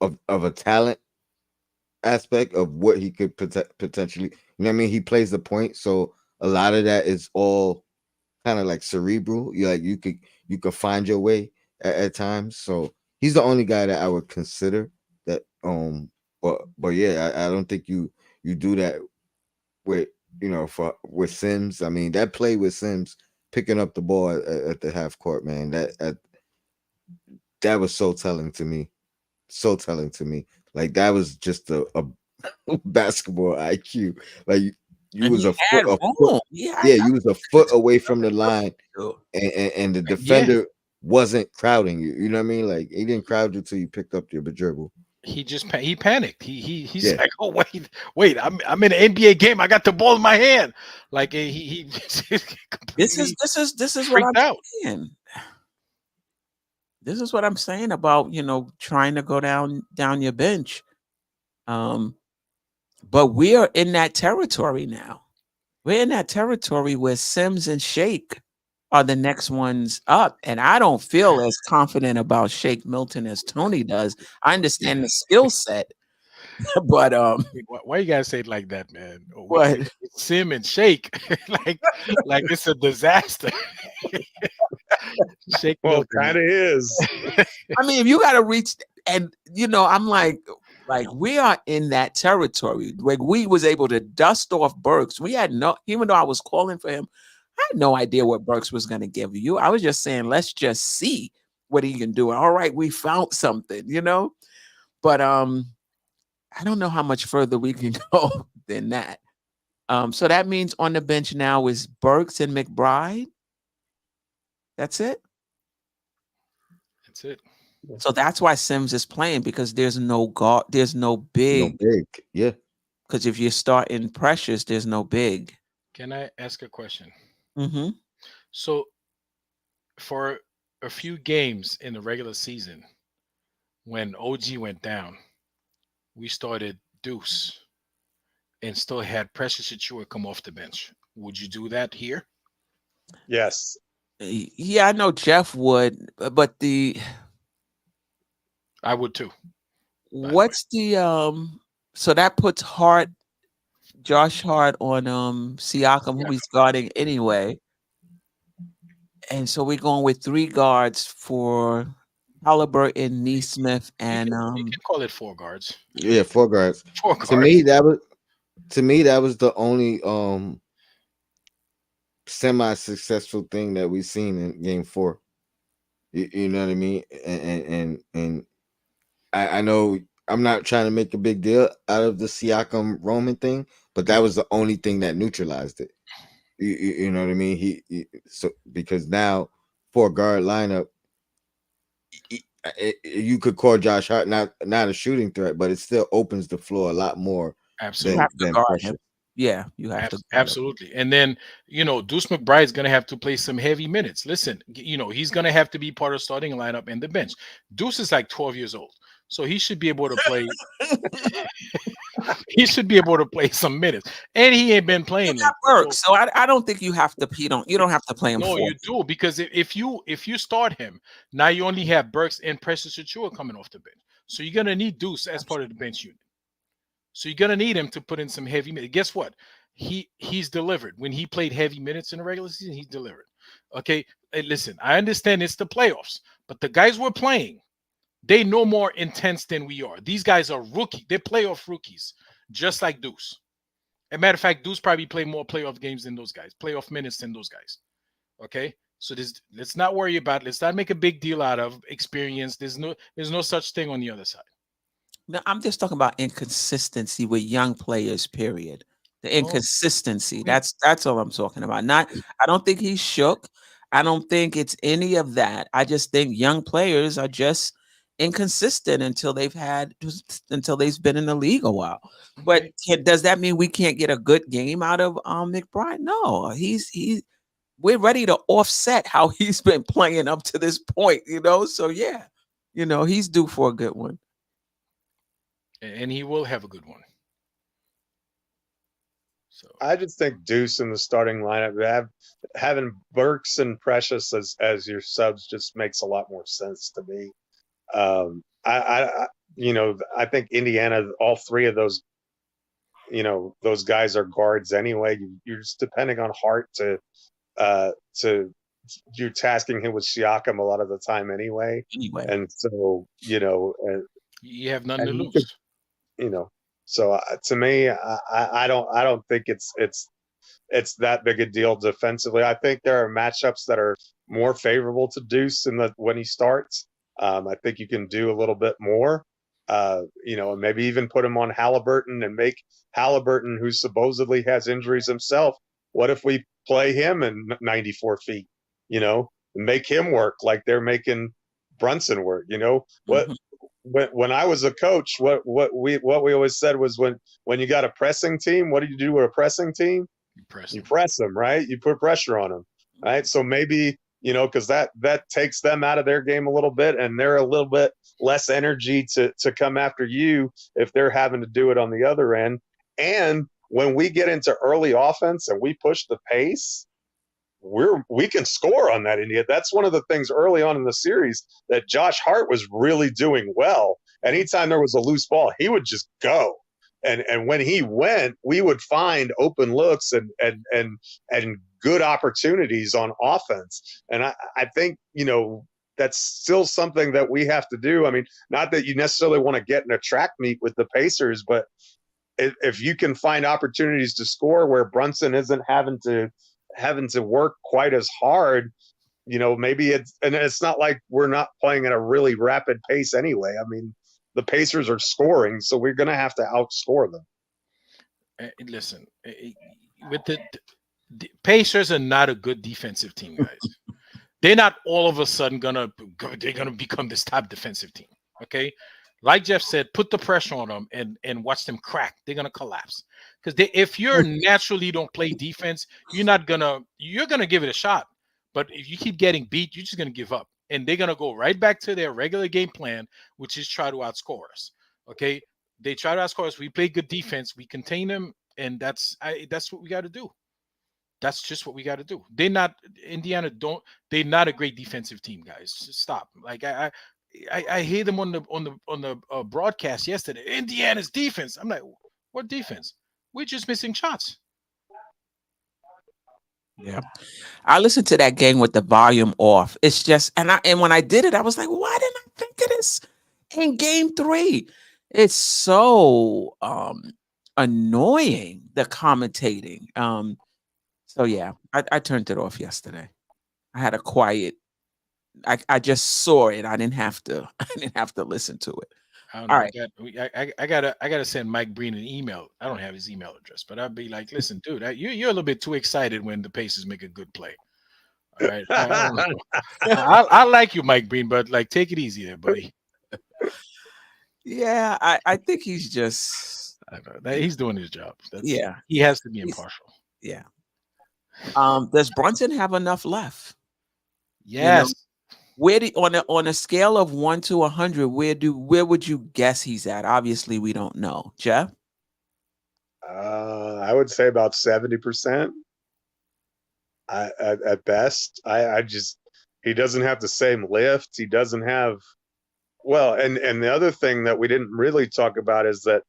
of a talent aspect of what he could potentially, you know what I mean? He plays the point, so a lot of that is all kind of like cerebral. You could find your way at times. So he's the only guy that I would consider that. But yeah, I don't think you do that with with Sims. I mean, that play with Sims picking up the ball at the half court, man. That was so telling to me. So telling to me. Like that was just a basketball IQ. Like you And was he had a foot, room. Yeah, yeah, you was a foot away from the line, I and the Yeah, defender wasn't crowding you. You know what I mean? Like he didn't crowd you till you picked up your dribble. he panicked. He's Yeah, like, oh wait, I'm in an NBA game. I got the ball in my hand. Like he This is completely what I'm freaked out. saying. This is what I'm saying about trying to go down your bench. But we are in that territory now. We're in that territory where Sims and Shake are the next ones up, and I don't feel as confident about Shake Milton as Tony does. I understand the skill set, but Wait, why you gotta say it like that, man? Oh, what it's Sim and Shake, like it's a disaster. Shake well, Milton. kind of is. I mean, if you got to reach, and I'm like we are in that territory. Like we was able to dust off Burks. We had even though I was calling for him, I had no idea what Burks was going to give you. I was just saying, let's just see what he can do. All right, we found something, But I don't know how much further we can go than that. So that means on the bench now is Burks and McBride. That's it. That's it. So that's why Sims is playing because there's no guard, there's no no big. big. Yeah, Because if you start in Precious, there's no big. Can I ask a question? Mm-hmm. So, for a few games in the regular season, when OG went down, we started Deuce and still had Precious Achua come off the bench. Would you do that here? Yes. Yeah, I know Jeff would, but I would too. what's the so that puts Josh Hart on Siakam, who he's guarding anyway. And so we're going with 3 guards for Halliburton, Neesmith, and You can call it 4 guards. yeah, 4 guards. 4 guards. To me that was the only semi-successful thing that we've seen in game 4. You know what I mean? And I know I'm not trying to make a big deal out of the Siakam Roman thing, but that was the only thing that neutralized it. You know what I mean? So because now 4 guard lineup, you could call Josh Hart not a shooting threat, but it still opens the floor a lot more. Absolutely. you have to than guard Precious. him. Yeah, you have to guard him. Absolutely. And then, Deuce McBride's going to have to play some heavy minutes. Listen, he's going to have to be part of starting lineup and the bench. Deuce is like 12 years old. So he should be able to play. He should be able to play some minutes. And he ain't been playing That works. So I don't think you have to. You don't have to play him. No, 4. you do, because if you start him, now you only have Burks and Precious Achua coming off the bench. So you're gonna need Deuce as part of the bench unit. So you're gonna need him to put in some heavy minutes. Guess what? He's delivered. When he played heavy minutes in the regular season, he delivered. Okay. Hey, listen, I understand it's the playoffs, but the guys we're playing, they no more intense than we are. These guys are rookie. They're playoff rookies, just like Deuce. As a matter of fact, Deuce probably played more playoff games than those guys, playoff minutes than those guys. Okay. So let's not worry about it. Let's not make a big deal out of experience. There's no such thing on the other side. No, I'm just talking about inconsistency with young players, period. The Oh, inconsistency. we That's all I'm talking about. Not I don't think he's shook. I don't think it's any of that. I just think young players are just inconsistent until they've been in the league a while. But okay. does that mean we can't get a good game out of McBride? No, we're ready to offset how he's been playing up to this point, So yeah, he's due for a good one. And he will have a good one. So I just think Deuce in the starting lineup, having Burks and Precious as your subs just makes a lot more sense to me. I think Indiana, all three of those, those guys are guards anyway. You're just depending on Hart to you're tasking him with Siakam a lot of the time anyway. Anyway. And so, you have none to and you lose. could, so to me, I don't think it's that big a deal defensively. I think there are matchups that are more favorable to Deuce when he starts. I think you can do a little bit more, and maybe even put him on Halliburton and make Halliburton, who supposedly has injuries himself. What if we play him in 94 feet, make him work like they're making Brunson work, what? Mhm. When I was a coach, what we always said was when you got a pressing team, what do you do with a pressing team? You press them, right? You put pressure on them, right? So maybe because that takes them out of their game a little bit, and they're a little bit less energy to come after you if they're having to do it on the other end. And when we get into early offense and we push the pace, we can score on that India. That's one of the things early on in the series that Josh Hart was really doing well. Anytime there was a loose ball, he would just go. And when he went, we would find open looks and good opportunities on offense. And I think, that's still something that we have to do. I mean, not that you necessarily want to get in a track meet with the Pacers, but if you can find opportunities to score where Brunson isn't having to work quite as hard, maybe it's not like we're not playing at a really rapid pace anyway. I mean, the Pacers are scoring, so we're going to have to outscore them. Listen, with the Pacers are not a good defensive team, guys. They're not all of a sudden gonna become this top defensive team. Okay, like Jeff said, put the pressure on them and watch them crack. They're gonna collapse because if you're naturally don't play defense, you're gonna give it a shot. But if you keep getting beat, you're just gonna give up, and they're gonna go right back to their regular game plan, which is try to outscore us. Okay, they try to outscore us. We play good defense. We contain them, and that's what we got to do. That's just what we got to do. They're not They're not a great defensive team, guys. Just stop. Like I hear them on the broadcast yesterday. Indiana's defense. I'm like, what defense? We're just missing shots. Yeah. I listened to that game with the volume off. It's just and when I did it, I was like, why didn't I think of this in game 3? It's so annoying, the commentating. So yeah, I turned it off yesterday. I had a quiet. I just saw it. I didn't have to listen to it. I don't know. All right. I gotta send Mike Breen an email. I don't have his email address, but I'd be like, listen, dude, you're a little bit too excited when the Pacers make a good play. All right. I don't know. I like you, Mike Breen, but like, take it easy there, buddy. Yeah, I think he's just I don't know. He's doing his job. yeah. He has to be impartial. Yeah. Does Brunson have enough left? Yes. Where on a scale of 1 to 100, where would you guess he's at? Obviously, we don't know. Jeff? I would say about 70%. At best. He doesn't have the same lift. He doesn't have Well, and the other thing that we didn't really talk about is that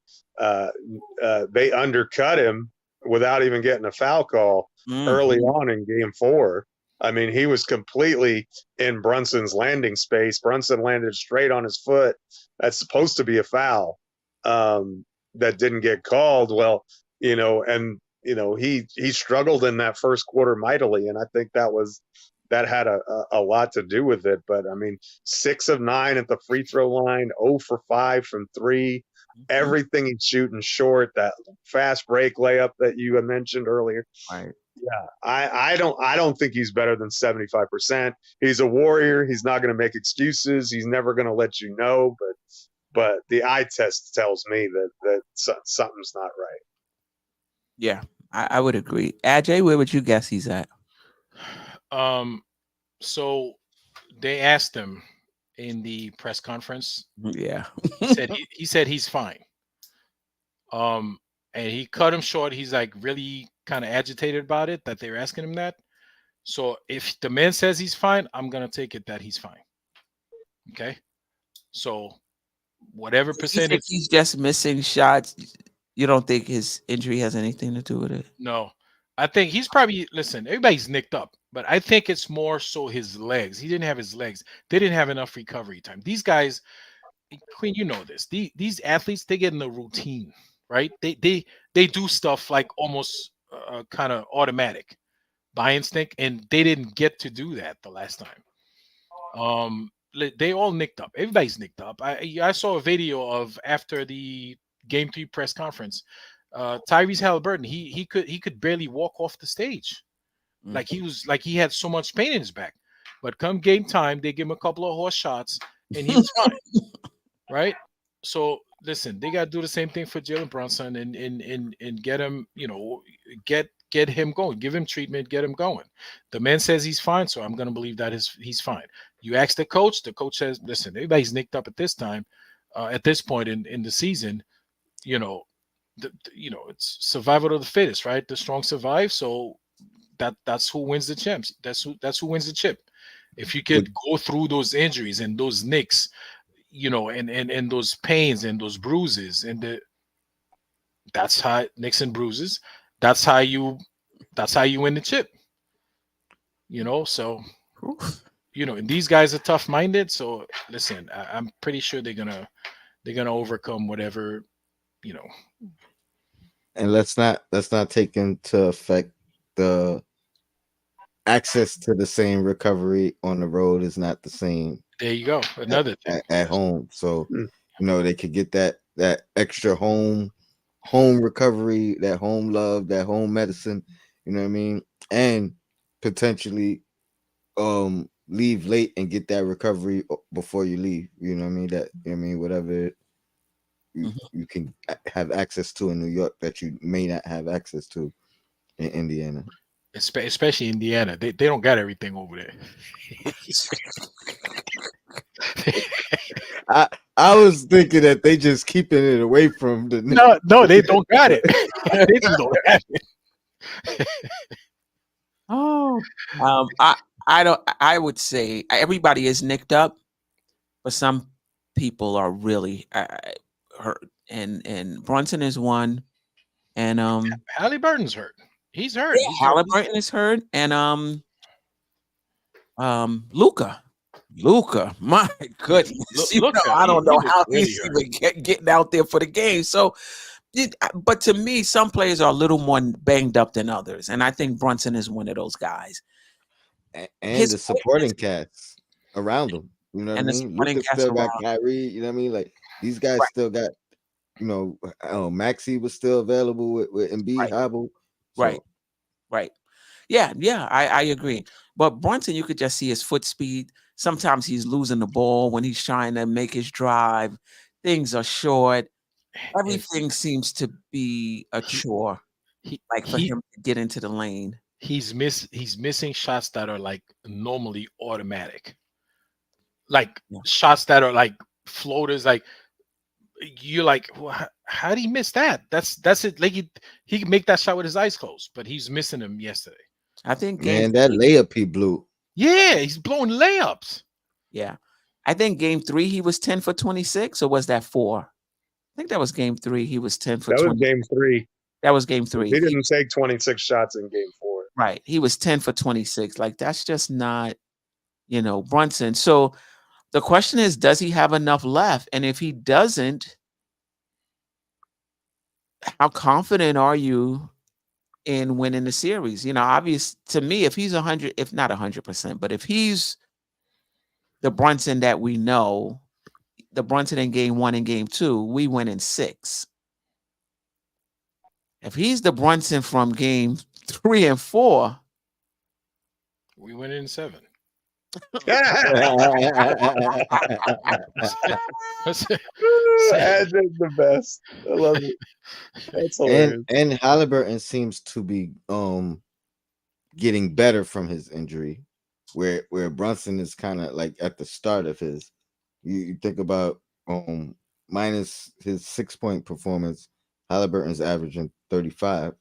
they undercut him without even getting a foul call early on in Game 4. I mean, he was completely in Brunson's landing space. Brunson landed straight on his foot. That's supposed to be a foul that didn't get called. Well, he struggled in that first quarter mightily, and I think that had a lot to do with it. But I mean, 6 of 9 at the free throw line, 0 for 5 from 3. Everything he's shooting short. That fast break layup that you had mentioned earlier. Right. Yeah, I don't think he's better than 75%. He's a warrior. He's not going to make excuses. He's never going to let you know. But the eye test tells me that something's not right. Yeah, I would agree. Ajay, where would you guess he's at? So they asked him in the press conference. Yeah. he said he's fine. And he cut him short. He's like really kind of agitated about it, that they're asking him that. So if the man says he's fine, I'm gonna take it that he's fine. Okay. So whatever percentage, he's just missing shots. You don't think his injury has anything to do with it? No, I think he's probably, listen, everybody's nicked up, but I think it's more so his legs. He didn't have his legs. They didn't have enough recovery time. These guys, Queen, you know this. These athletes, they get in a routine, right? They do stuff like almost kind of automatic by instinct, and they didn't get to do that the last time. They all nicked up. Everybody's nicked up. I saw a video of after the Game 3 press conference. Tyrese Halliburton, he could barely walk off the stage. Like he had so much pain in his back. But come game time, they give him a couple of horse shots and he was fine. Right? So listen, they gotta do the same thing for Jalen Brunson and get him, get him going, give him treatment, get him going. The man says he's fine, so I'm gonna believe that he's fine. You ask the coach says, listen, everybody's nicked up at this time, at this point in the season, it's survival of the fittest, right? The strong survive. So that's who wins the champs. That's who wins the chip. If you could go through those injuries and those nicks, and those pains and those bruises that's how nicks and bruises. That's how you win the chip. So and these guys are tough minded. So listen, I'm pretty sure they're gonna overcome whatever. And let's not take into effect the access to the same recovery on the road is not the same. There you go. Another thing at home. So they could get that extra home recovery, that home love, that home medicine, you know what I mean? And potentially leave late and get that recovery before you leave. You know what I mean? Whatever you can have access to in New York that you may not have access to in Indiana. Especially Indiana. They don't got everything over there. I was thinking that they just keeping it away from the No, they don't got it. They just don't have it. I would say everybody is nicked up, but some people are really hurt, and Brunson is one, and Halliburton's hurt. He's hurt. Yeah, Halliburton is hurt, and Luka, my goodness, I don't know how he's even getting out there for the game. So, but to me, some players are a little more banged up than others, and I think Brunson is one of those guys. And the supporting cast around him, you know what I mean? Luka still got Kyrie, you know what I mean? Like these guys still got, Maxey was still available with Embiid Hobble. So. Right. Yeah, I agree. But Brunson, you could just see his foot speed. Sometimes he's losing the ball when he's trying to make his drive. Things are short. Everything seems to be a chore. For him to get into the lane. He's missing shots that are like normally automatic. Like shots that are like floaters, like you're like, well, how did he miss that? That's it. Like he can make that shot with his eyes closed, but he's missing them yesterday. I think that layup he blew. Yeah, he's blowing layups. Yeah. I think game 3 he was 10 for 26, or was that 4? I think that was game 3. He was 10 for That was 20. game 3. That was game 3. He didn't take 26 shots in game 4. Right. He was 10 for 26. Like, that's just not, Brunson. So the question is, does he have enough left? And if he doesn't, how confident are you in winning the series? Obvious to me, if he's 100, if not 100%, but if he's the Brunson that we know, the Brunson in game 1 and game 2, we win in 6. If he's the Brunson from game 3 and 4, we win in 7. That's the best. I love it. That's hilarious. And Halliburton seems to be getting better from his injury, where Brunson is kind of like at the start of his. You think about minus his 6-point performance, Halliburton's averaging 35.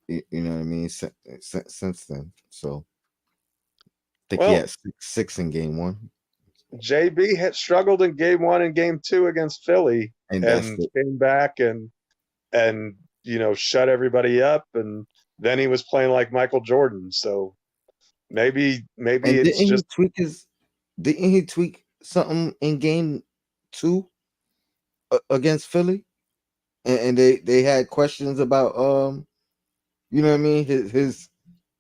You know what I mean? Since then, so I think he had 6 in game 1. JB had struggled in game 1 and game 2 against Philly, and came back and shut everybody up, and then he was playing like Michael Jordan. So maybe it's just didn't he tweak something in game 2 against Philly, and they had questions about you know what I mean, his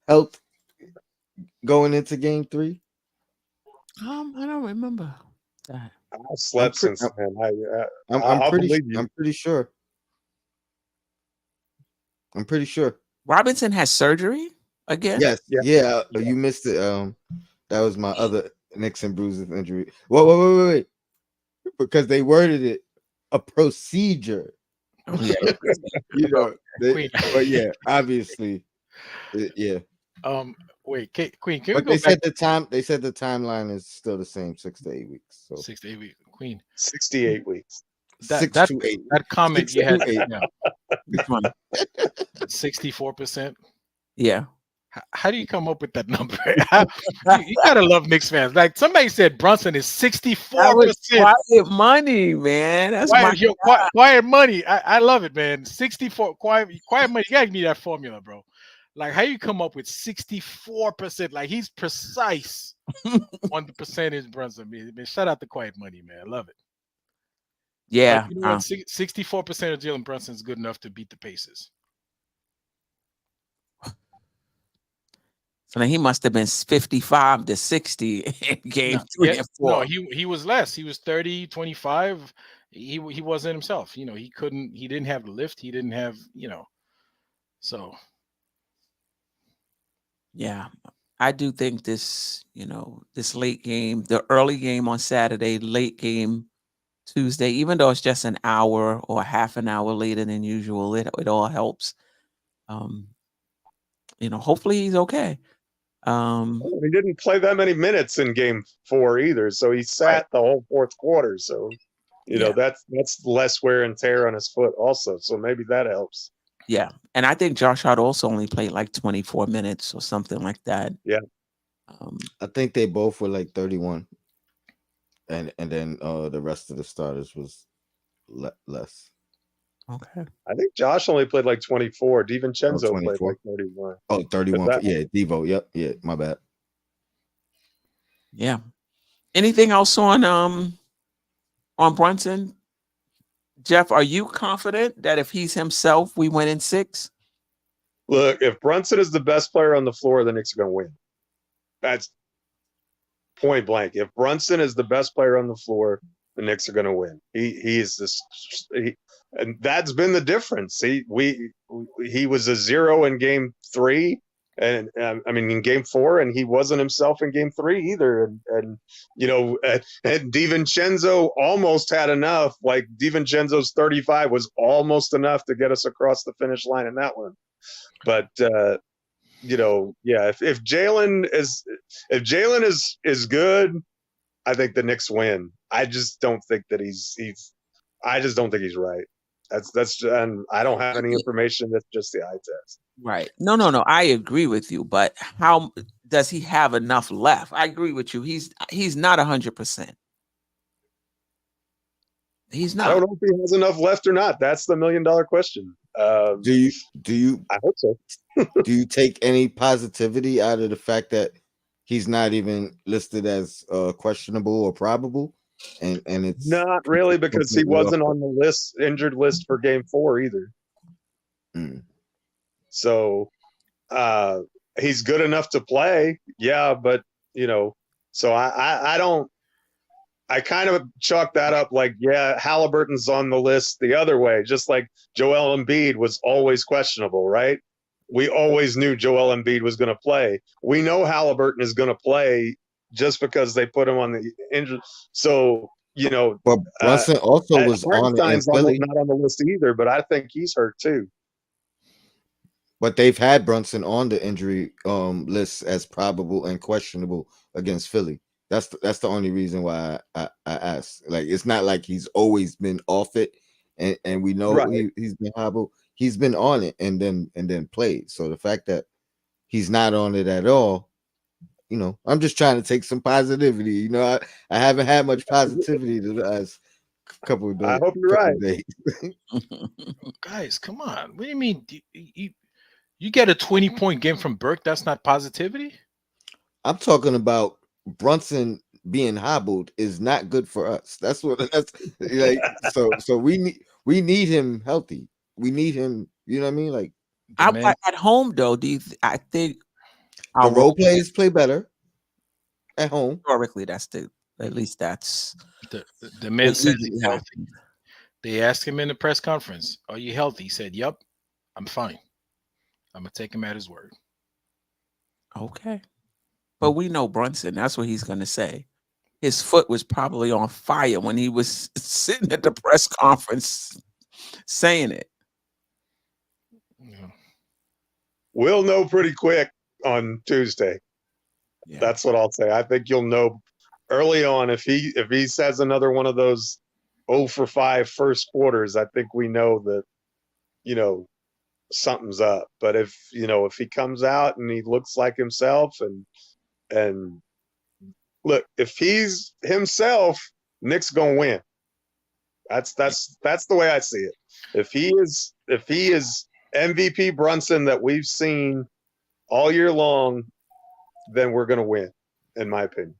health going into game 3. I don't remember that. I slept since then. I'm pretty sure. I'm pretty sure. Robinson has surgery again? Yes. Yeah. You missed it. That was my other Knicks and Bruises injury. Wait. Because they worded it a procedure. But yeah, obviously. Yeah. Wait, Queen, can but we go they back? said the timeline is still the same, 6 to 8 weeks. So 6 to 8 weeks. Queen. 68 weeks. 6 to 8. That comment 6 you had, to 8. Which one? 64%. Yeah. How do you come up with that number? You gotta love Knicks fans. Like somebody said, Brunson is 64%. Quiet money, man. That's quiet money. I love it, man. 64 quiet money. You gotta give me that formula, bro. Like how you come up with 64%? Like he's precise on the percentage, Brunson. Man, shout out to quiet money, man. I love it. Yeah. Like, you know what? 64% of Jalen Brunson is good enough to beat the Pacers. So then he must have been 55 to 60 in game 3 and 4. No, he was less. He was 30, 25. He wasn't himself. He didn't have the lift. He didn't have, so. Yeah, I do think this, this late game, the early game on Saturday, late game Tuesday, even though it's just an hour or half an hour later than usual, it all helps. Hopefully he's okay. He didn't play that many minutes in game 4 either, so he sat the whole fourth quarter. So, that's less wear and tear on his foot also. So maybe that helps. Yeah, and I think Josh Hart also only played like 24 minutes or something like that. Yeah, I think they both were like 31, and then the rest of the starters was less. Okay, I think Josh only played like 24. DiVincenzo played like 31. Oh, 31. Yeah, Devo. Yep. Yeah, my bad. Yeah. Anything else on Brunson? Jeff, are you confident that if he's himself, we win in 6? Look, if Brunson is the best player on the floor, the Knicks are going to win. That's point blank. If Brunson is the best player on the floor, the Knicks are going to win. And that's been the difference. He was a 0 in game 3, and in game 4, and he wasn't himself in game 3 either. And DiVincenzo almost had enough. Like DiVincenzo's 35 was almost enough to get us across the finish line in that one. But if Jalen is good, I think the Knicks win. I just don't think that he's right. That's and I don't have any information. That's just the eye test. Right. No. I agree with you, but how does he have enough left? I agree with you. He's not 100%. He's I don't not. know if he has enough left or not. That's the $1 million question. Do you I hope so. do you take any positivity out of the fact that he's not even listed as questionable or probable, and it's Not really, because he completely off? wasn't on the injured list for Game 4 either. Mm. So he's good enough to play, yeah, but so I don't. I kind of chalk that up like, yeah, Halliburton's on the list the other way, just like Joel Embiid was always questionable, right? We always knew Joel Embiid was going to play. We know Halliburton is going to play just because they put him on the injury. So, But Brunson also was on it in Hartenstein's almost Philly. not on the list either, but I think he's hurt too. But they've had Brunson on the injury list as probable and questionable against Philly. That's the only reason why I asked. Like, it's not like he's always been off it, and we know Right. he's been hobbled. He's been on it and then played. So the fact that he's not on it at all, I'm just trying to take some positivity. I haven't had much positivity the last couple of days. I hope you're right. Days. Guys, come on. What do you mean? You get a 20-point game from Burke? That's not positivity? I'm talking about Brunson being hobbled is not good for us. That's like. So we need him healthy. We need him. You know what I mean? Like, At home though, I think the our role players play better at home. historically that's at least that's the man says usually he's happens. healthy. They asked him in the press conference, "Are you healthy?" He said, "Yep, I'm fine. I'm gonna take him at his word." Okay. But we know Brunson, that's what he's going to say. His foot was probably on fire when he was sitting at the press conference saying it. Yeah. We'll know pretty quick on Tuesday. Yeah. That's what I'll say. I think you'll know early on if he says another one of those 0 for 5 first quarters. I think we know that something's up. But if he comes out and he looks like himself and look, if he's himself, Knicks gonna win. That's the way I see it. If he is MVP Brunson that we've seen all year long, then we're gonna win, in my opinion.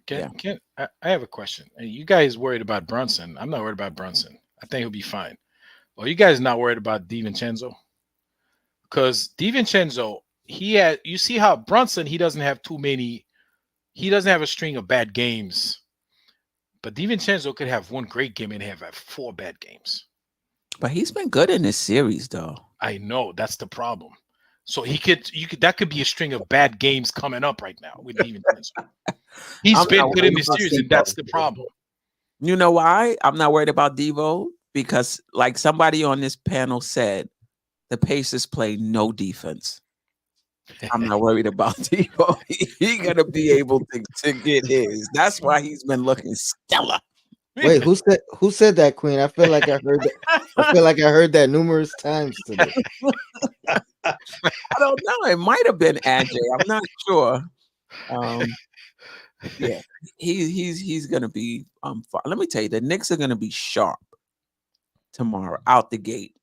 I have a question. You guys worried about Brunson? I'm not worried about Brunson. I think he'll be fine. Well, you guys not worried about DiVincenzo? Because DiVincenzo, you see how Brunson, he doesn't have a string of bad games. But DiVincenzo could have one great game and have 4 bad games. But he's been good in this series though. I know, that's the problem. So that could be a string of bad games coming up right now with DiVincenzo. He's been good in this series, and that's the problem. You know why I'm not worried about Devo? Because like somebody on this panel said, the Pacers play no defense. I'm not worried about Devo. He's gonna be able to get his. That's why he's been looking stellar. Wait, who said that, Queen? I feel like I heard that. I feel like I heard that numerous times today. I don't know. It might have been Ajay. I'm not sure. Yeah, he's gonna be let me tell you, the Knicks are gonna be sharp tomorrow out the gate.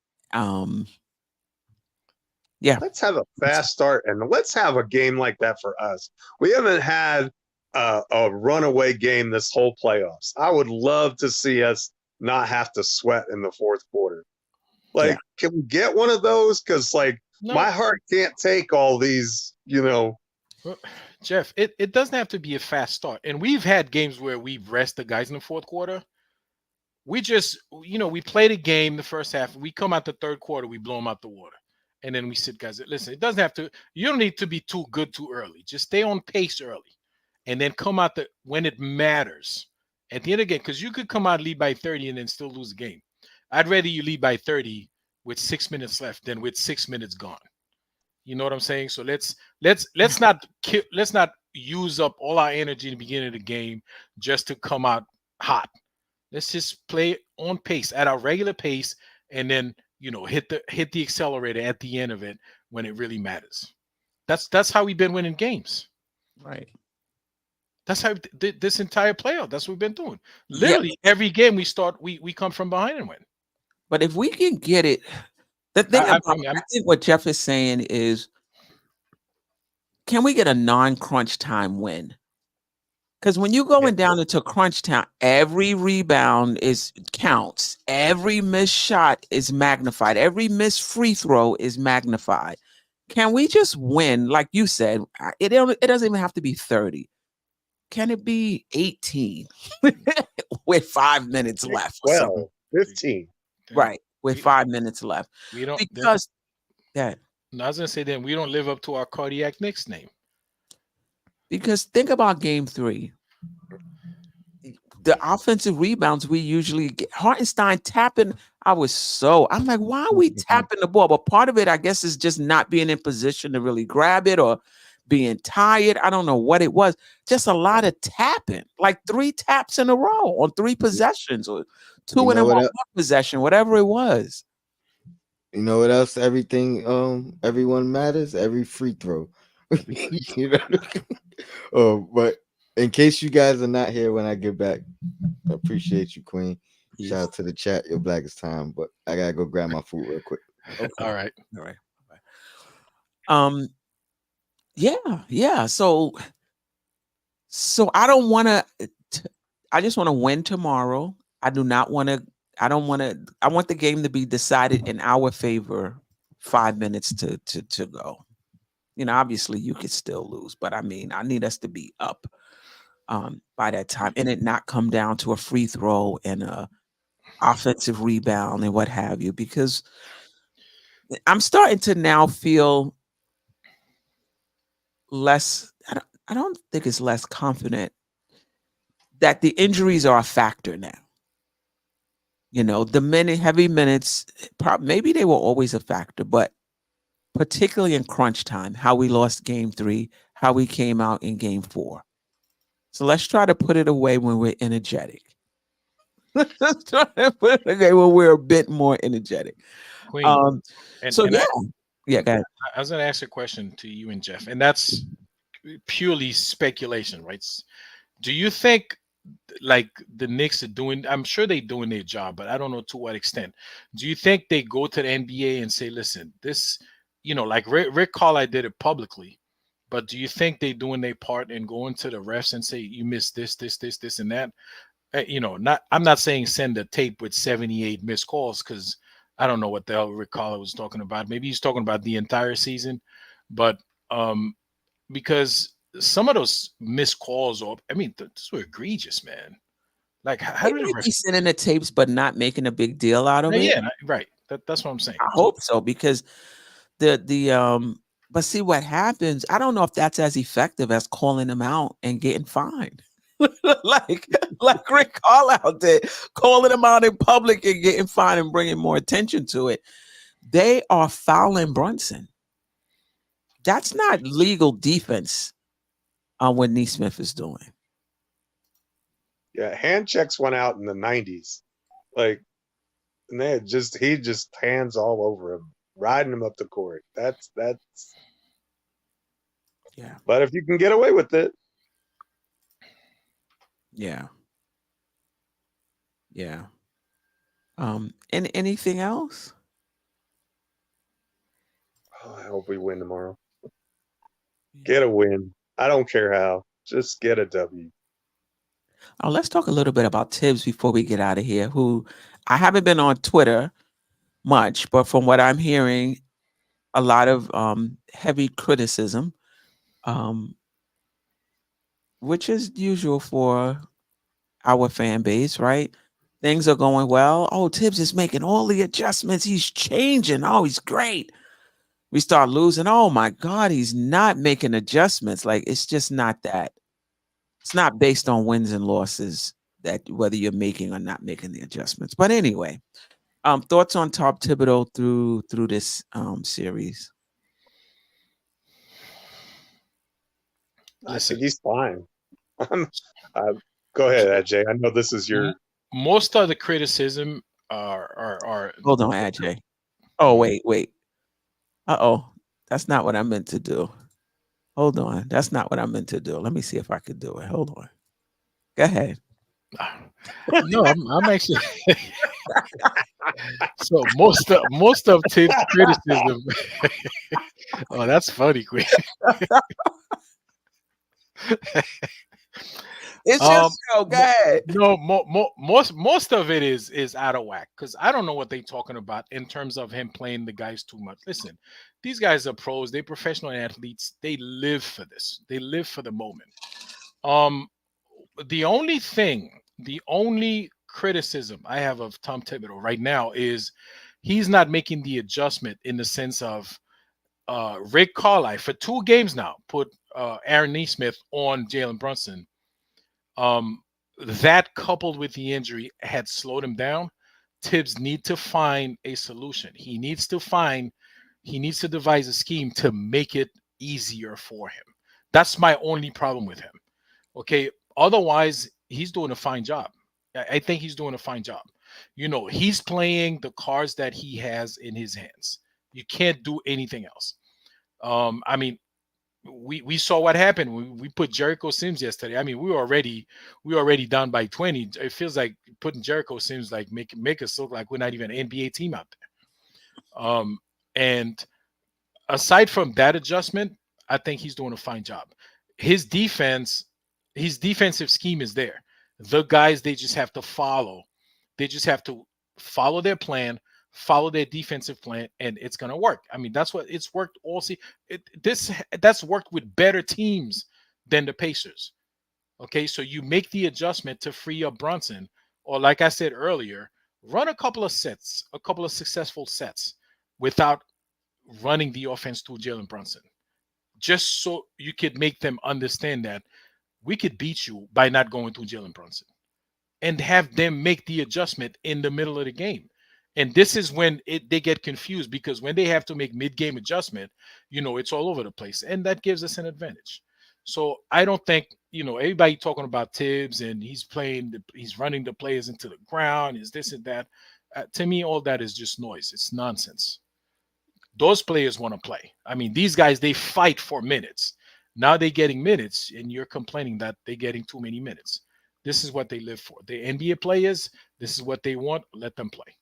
Yeah, let's have a fast start and let's have a game like that for us. We haven't had a runaway game this whole playoffs. I would love to see us not have to sweat in the fourth quarter. Like, Can we get one of those? Because my heart can't take all these, Well, Jeff, it doesn't have to be a fast start. And we've had games where we've rested guys in the fourth quarter. We just, we played a game the first half. We come out the third quarter, we blow them out the water. And then we sit guys. Listen, it doesn't have to, you don't need to be too good too early. Just stay on pace early. And then come out when it matters. At the end of the game, because you could come out lead by 30 and then still lose the game. I'd rather you lead by 30 with 6 minutes left than with 6 minutes gone. You know what I'm saying? So let's not use up all our energy in the beginning of the game just to come out hot. Let's just play on pace at our regular pace, and then hit the accelerator at the end of it when it really matters. That's how we've been winning games. Right. That's how this entire playoff. That's what we've been doing. Yeah, Literally every game we come from behind and win. but if we can get it, the thing I about mean, I think what Jeff is saying is, can we get a non-crunch time win? Because when you're going down into crunch time, every rebound counts. Every missed shot is magnified. Every missed free throw is magnified. Can we just win? Like you said, it doesn't even have to be 30. Can it be 18 with 5 minutes left? Or something? 12, 15. Right, with 5 minutes left. We don't Because that. I was gonna say then we don't live up to our cardiac Knicks name. Because think about game 3. The offensive rebounds we usually get. Hartenstein tapping. I'm like, why are we tapping the ball? But part of it, I guess, is just not being in position to really grab it or being tired. I don't know what it was. Just a lot of tapping, like 3 taps in a row on 3 possessions or 2 in a row possession, whatever it was. You know what else? Everyone matters. Every free throw. You know. But in case you guys are not here when I get back, I appreciate you, Queen. Yes. Shout out to the chat. Your black is time, but I gotta go grab my food real quick. Okay. All right. Yeah. So I don't want to. I just want to win tomorrow. I do not want to. I don't want to. I want the game to be decided in our favor. 5 minutes to go. You know, obviously you could still lose, but I mean, I need us to be up by that time, and it not come down to a free throw and a offensive rebound and what have you, because I'm starting to now feel less. I don't think it's less confident that the injuries are a factor now. You know, the heavy minutes, maybe they were always a factor, but particularly in crunch time, how we lost game 3, how we came out in game 4. So let's try to put it away when we're energetic. Let's try to put it away when we're a bit more energetic. Queen. Go ahead. I was going to ask a question to you and Jeff, and that's purely speculation, right? Do you think, like, the Knicks are doing, I'm sure they're doing their job, but I don't know to what extent. Do you think they go to the NBA and say, listen, this, you know, like Rick Carlisle did it publicly, but do you think they're doing their part and going to the refs and say, you missed this, and that? You know, I'm not saying send a tape with 78 missed calls, because I don't know what the hell Rick Carlisle was talking about. Maybe he's talking about the entire season, but because some of those missed calls, those were egregious, man. Like, how do they be sending the tapes but not making a big deal out of it? Yeah, right. That's what I'm saying. I hope so, because but see what happens. I don't know if that's as effective as calling them out and getting fined. like Rick Carlisle did, calling them out in public and getting fined and bringing more attention to it. They are fouling Brunson. That's not legal defense on what Neesmith is doing. Yeah, hand checks went out in the 90s. Like, and he just hands all over him, riding him up the court. That's yeah. But if you can get away with it. Yeah. And anything else? Oh, I hope we win tomorrow. Get a win. I don't care how. Just get a W. Let's talk a little bit about Tibbs before we get out of here, who I haven't been on Twitter much, but from what I'm hearing, a lot of heavy criticism, which is usual for our fan base, right? Things are going well. Oh, Tibbs is making all the adjustments. He's changing. Oh, he's great. We start losing. Oh my God, he's not making adjustments. Like, it's just not that. It's not based on wins and losses that whether you're making or not making the adjustments. But anyway, thoughts on Tom Thibodeau through this series? I think he's fine. Go ahead, Ajay. I know this is your. Most of the criticism are. Hold on, Ajay. Oh, wait. That's not what I meant to do. Hold on. That's not what I meant to do. Let me see if I could do it. Hold on. Go ahead. No, I'm actually so most of Tibbs' criticism. Oh, that's funny, Queen. It's your Um, show. Go mo- ahead. no, most of it is out of whack because I don't know what they're talking about in terms of him playing the guys too much. Listen, these guys are pros. They're professional athletes. They live for this. They live for the moment. Um, the only criticism I have of Tom Thibodeau right now is he's not making the adjustment in the sense of Rick Carlisle for 2 games now put Aaron Neesmith on Jalen Brunson. Um, that coupled with the injury had slowed him down. Tibbs need to find a solution. He needs to devise a scheme to make it easier for him. That's my only problem with him. Okay. Otherwise, he's doing a fine job. I think he's doing a fine job. He's playing the cards that he has in his hands. You can't do anything else. I mean, we saw what happened. We put Jericho Sims yesterday. I mean, we were already down by 20. It feels like putting Jericho Sims like make us look like we're not even an NBA team out there. And aside from that adjustment, I think he's doing a fine job. His defense, his defensive scheme is there. The guys they just have to follow. They just have to follow their plan, follow their defensive plan, and it's gonna work. I mean, that's what it's worked all see. That's worked with better teams than the Pacers. Okay, so you make the adjustment to free up Brunson, or like I said earlier, run a couple of sets, a couple of successful sets without running the offense to Jalen Brunson, just so you could make them understand that we could beat you by not going to Jalen Brunson and have them make the adjustment in the middle of the game. And this is when they get confused because when they have to make mid-game adjustment, it's all over the place, and that gives us an advantage. So I don't think everybody talking about Tibbs and he's running the players into the ground, is this and that. To me, all that is just noise. It's nonsense. Those players want to play. I mean, these guys they fight for minutes. Now they're getting minutes, and you're complaining that they're getting too many minutes. This is what they live for. The NBA players, this is what they want. Let them play.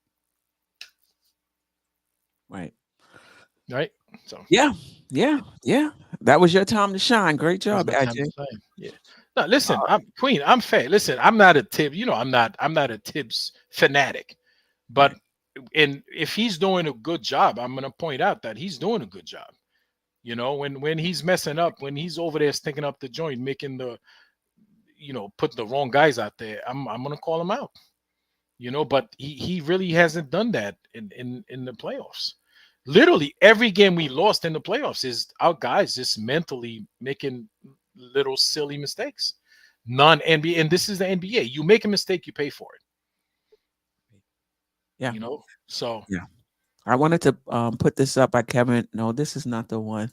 Right. Right? So Yeah. Yeah. Yeah. That was your time to shine. Great that's job, my time to AJ. shine. Yeah. No, listen, I'm Queen. I'm fair. Listen, I'm not a Tibbs. I'm not a Tibbs fanatic. But Right. and if he's doing a good job, I'm gonna point out that he's doing a good job. When he's messing up, when he's over there sticking up the joint, making putting the wrong guys out there, I'm gonna call him out. But he really hasn't done that in the playoffs. Literally every game we lost in the playoffs is our guys just mentally making little silly mistakes. Non-NBA, and this is the NBA. You make a mistake, you pay for it. Yeah. So Yeah. I wanted to put this up by Kevin. No, this is not the one.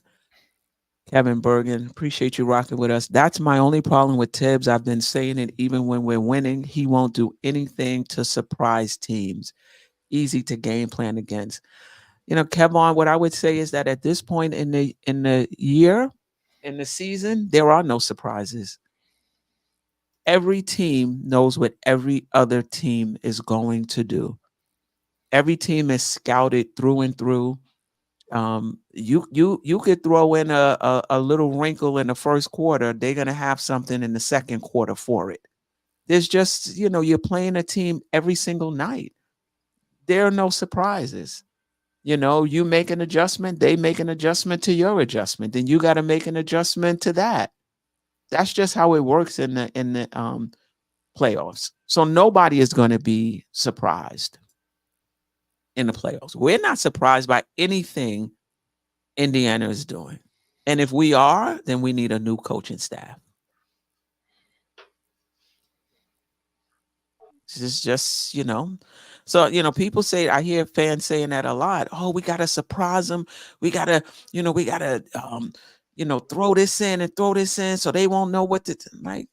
Kevin Bergen, appreciate you rocking with us. That's my only problem with Tibbs. I've been saying it even when we're winning. He won't do anything to surprise teams. Easy to game plan against. Kevin, what I would say is that at this point in the year, in the season, there are no surprises. Every team knows what every other team is going to do. Every team is scouted through and through. You could throw in a little wrinkle in the first quarter. They're gonna have something in the second quarter for it. There's just you're playing a team every single night. There are no surprises. You make an adjustment, they make an adjustment to your adjustment, then you got to make an adjustment to that. That's just how it works in the playoffs. So nobody is going to be surprised in the playoffs. We're not surprised by anything Indiana is doing. And if we are, then we need a new coaching staff. This is just. So, people say, I hear fans saying that a lot. Oh, we got to surprise them. We got to throw this in and throw this in so they won't know what to, like,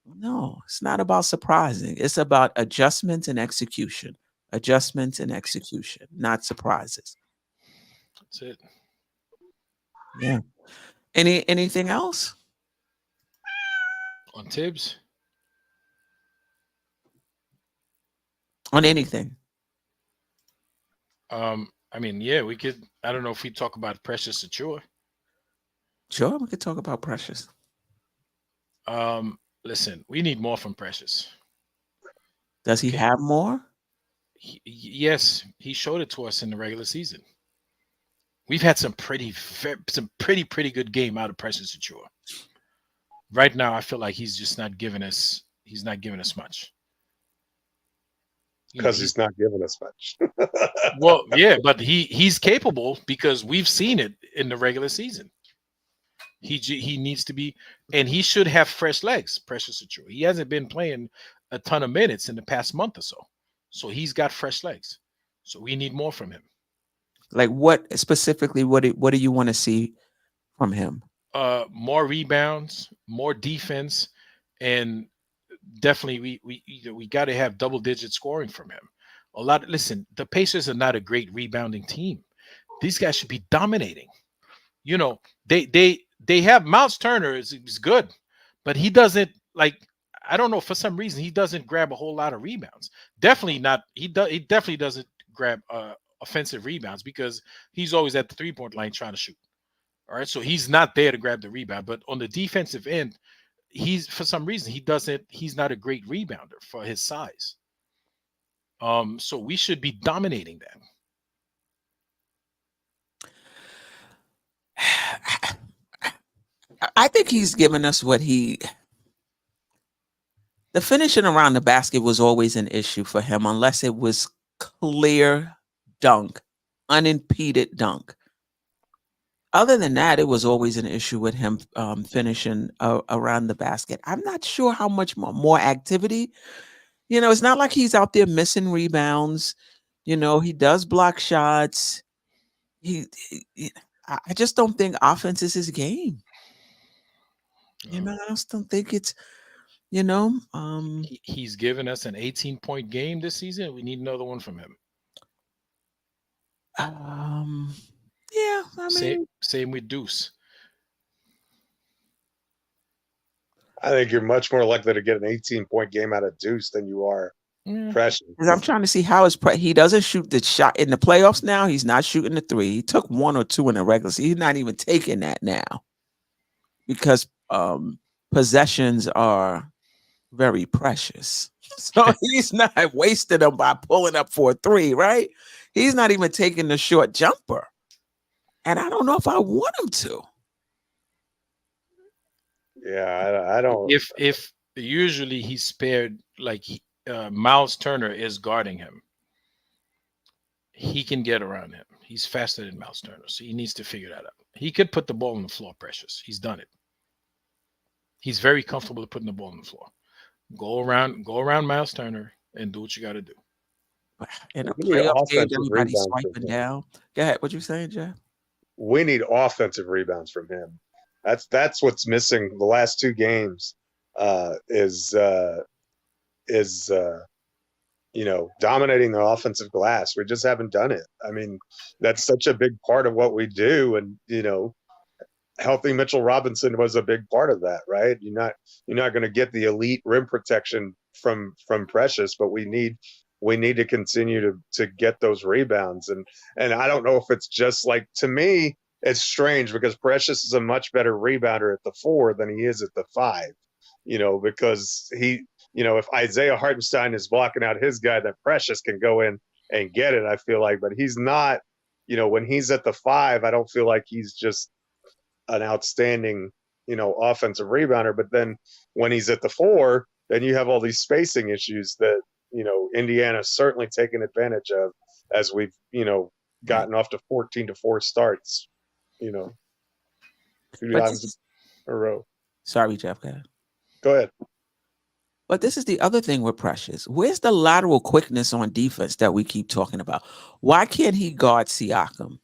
no, it's not about surprising. It's about adjustments and execution. Adjustments and execution, not surprises. that's it. Yeah. Anything else On Tibbs, on anything? I mean, yeah, we could. I don't know if we talk about Precious Achua. Sure, we could talk about Precious. Listen, we need more from Precious. Does he Okay. have more? Yes, he showed it to us in the regular season. We've had some pretty good game out of Precious Achua. Right now, I feel like he's just not giving us. He's not giving us much. You know, Because he's not giving us much. well, yeah, but he's capable because we've seen it in the regular season. He needs to be, and he should have fresh legs. Precious Achua. He hasn't been playing a ton of minutes in the past month or so he's got fresh legs. So we need more from him. Like what specifically? What do you want to see from him? More rebounds, more defense, and definitely we got to have double digit scoring from him. Listen, the Pacers are not a great rebounding team. These guys should be dominating. You know, they have Miles Turner is good, but he doesn't like. I don't know, for some reason he doesn't grab a whole lot of rebounds. Definitely not. He definitely doesn't grab offensive rebounds because he's always at the 3-point line trying to shoot. All right, so he's not there to grab the rebound. But on the defensive end, for some reason he's not a great rebounder for his size. So we should be dominating that. I think he's given us what the finishing around the basket was always an issue for him unless it was clear dunk, unimpeded dunk. Other than that, it was always an issue with him finishing around the basket. I'm not sure how much more activity. You know, it's not like he's out there missing rebounds. You know, he does block shots. I just don't think offense is his game. You know, I just don't think it's, you know. He's given us an 18-point game this season. We need another one from him. Yeah, I mean, same with Deuce. I think you're much more likely to get an 18-point game out of Deuce than you are Precious. I'm trying to see how he doesn't shoot the shot in the playoffs now. He's not shooting the three. He took 1 or 2 in the regular season. He's not even taking that now because possessions are very precious. So he's not wasting them by pulling up for a 3, right? He's not even taking the short jumper. And I don't know if I want him to. Yeah, I don't. If usually he's spared, like Miles Turner is guarding him, he can get around him. He's faster than Miles Turner, so he needs to figure that out. He could put the ball on the floor, Precious. He's done it. He's very comfortable at putting the ball on the floor. Go around Miles Turner and do what you got to do. In a playoff game, everybody's swiping down. Go ahead. What you saying, Jeff? We need offensive rebounds from him. That's what's missing the last 2 games. Is you know, dominating the offensive glass. We just haven't done it. I mean, that's such a big part of what we do, and you know, healthy Mitchell Robinson was a big part of that, right? You're not going to get the elite rim protection from Precious, but we need to continue to get those rebounds. And I don't know if it's just like, to me, it's strange because Precious is a much better rebounder at the 4 than he is at the 5, you know, because if Isaiah Hartenstein is blocking out his guy, then Precious can go in and get it, I feel like, but he's not, you know, when he's at the 5, I don't feel like he's just an outstanding, you know, offensive rebounder. But then when he's at the 4, then you have all these spacing issues that, you know, Indiana's certainly taken advantage of as we've, you know, gotten off to 14-4 starts, you know, 2 times in a row. Sorry, Jeff. Go ahead. But this is the other thing with Precious. Where's the lateral quickness on defense that we keep talking about? Why can't he guard Siakam?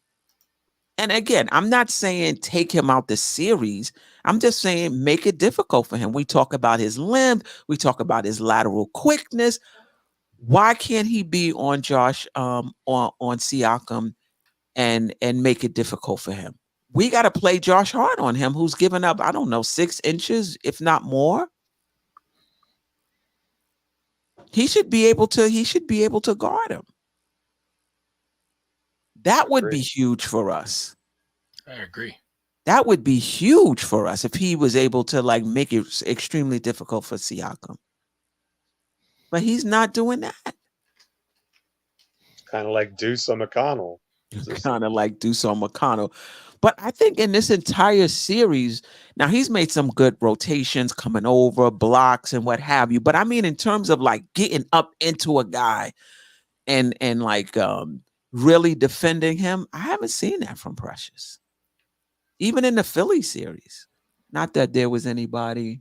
And again, I'm not saying take him out the series. I'm just saying make it difficult for him. We talk about his length. We talk about his lateral quickness. Why can't he be on Josh on Siakam and make it difficult for him? we got to play Josh Hart on him, who's given up, I don't know, 6 inches, if not more. He should be able to guard him. That would be huge for us. I agree. That would be huge for us if he was able to like make it extremely difficult for Siakam. But he's not doing that. Kind of like Deuce McConnell. Kind of like Dusan McConnell. But I think in this entire series, now he's made some good rotations coming over, blocks and what have you. But I mean, in terms of like getting up into a guy and like really defending him, I haven't seen that from Precious. Even in the Philly series. Not that there was anybody.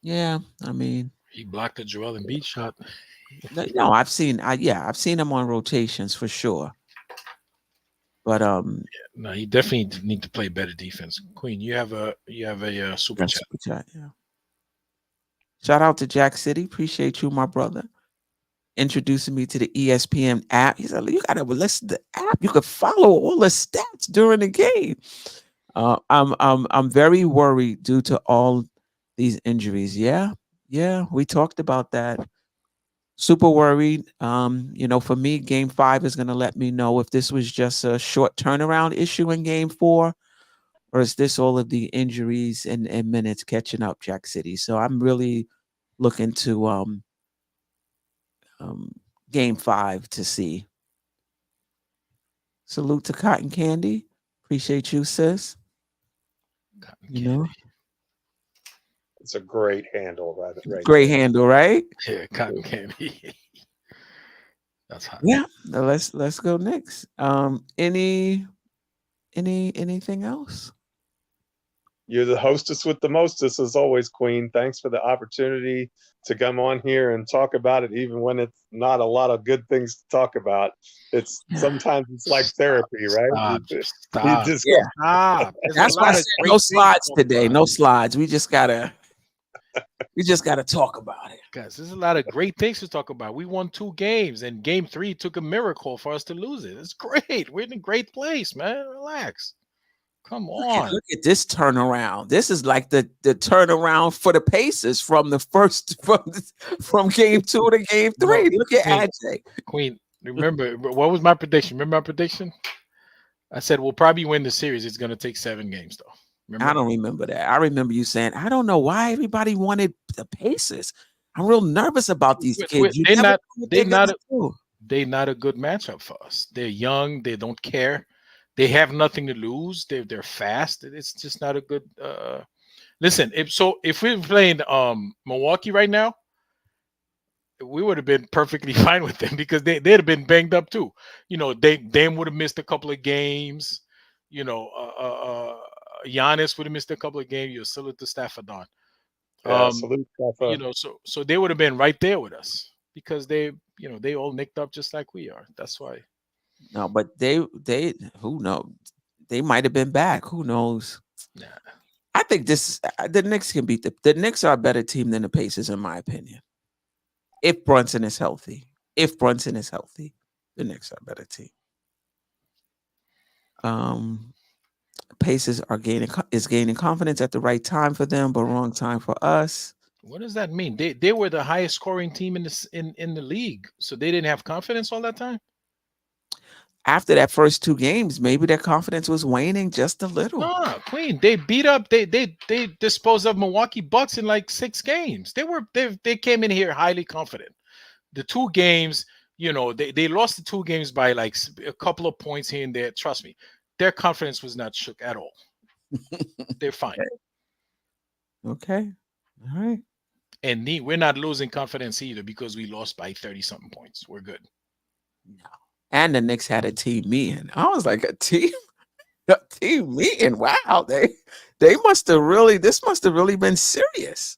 Yeah, I mean, he blocked the Joel Embiid shot. No, I've seen him on rotations for sure. But no, he definitely need to play better defense. Queen, you have a super chat. Super chat, yeah. Shout out to Jack City. Appreciate you, my brother. Introducing me to the ESPN app. He said, you gotta listen to the app. You could follow all the stats during the game. I'm very worried due to all these injuries. Yeah, we talked about that. Super worried. For me, game 5 is going to let me know if this was just a short turnaround issue in game 4, or is this all of the injuries and minutes catching up, Jack City. So I'm really looking to game 5 to see. Salute to Cotton Candy. Appreciate you, sis. It's a great handle, right? Great handle, right? Yeah, Cotton Candy. That's hot. Yeah. Let's go next. Anything else? You're the hostess with the mostest, as always, Queen. Thanks for the opportunity to come on here and talk about it, even when it's not a lot of good things to talk about. It's sometimes it's like therapy, right? Stop. Stop. That's why I said no slides today. No slides. We just gotta talk about it. Guys, there's a lot of great things to talk about. We won 2 games, and game 3 took a miracle for us to lose it. It's great. We're in a great place, man. Relax. Come on. Look at this turnaround. This is like the turnaround for the Pacers from the first from game 2 to game 3. Look at AJ. Queen, remember what was my prediction? Remember my prediction? I said we'll probably win the series. It's going to take 7 games, though. Remember? I don't remember that. I remember you saying, I don't know why everybody wanted the Pacers. I'm real nervous about these kids. They're not a good matchup for us. They're young. They don't care. They have nothing to lose. They're fast. It's just not a good. Listen, if we were playing Milwaukee right now, we would have been perfectly fine with them because they'd have been banged up too. Dame would have missed a couple of games. Giannis would have missed a couple of games. You're still at the Stafford on. So they would have been right there with us because they all nicked up just like we are. That's why. No, but they who knows? They might have been back. Who knows? Nah. I think the Knicks can beat the Knicks are a better team than the Pacers, in my opinion. If Brunson is healthy, the Knicks are a better team. Pacers are gaining confidence at the right time for them, but wrong time for us. What does that mean? They were the highest scoring team in the league, so they didn't have confidence all that time. After that first 2 games, maybe their confidence was waning just a little. No, Queen, they beat up. They disposed of Milwaukee Bucks in like 6 games. They came in here highly confident. The 2 games, they lost the 2 games by like a couple of points here and there. Trust me, their confidence was not shook at all. They're fine. Okay. All right. And we're not losing confidence either because we lost by 30-something points. We're good. No. And the Knicks had a team meeting. I was like, a team meeting. Wow, they must have really. This must have really been serious.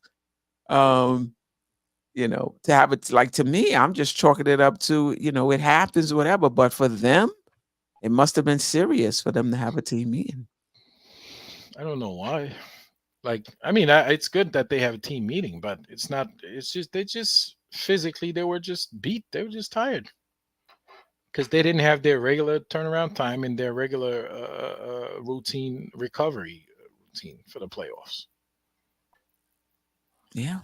To have it like to me, I'm just chalking it up to it happens, whatever. But for them, it must have been serious for them to have a team meeting. I don't know why. It's good that they have a team meeting, but it's not. It's just physically they were just beat. They were just tired. because they didn't have their regular turnaround time and their regular routine recovery routine for the playoffs. Yeah.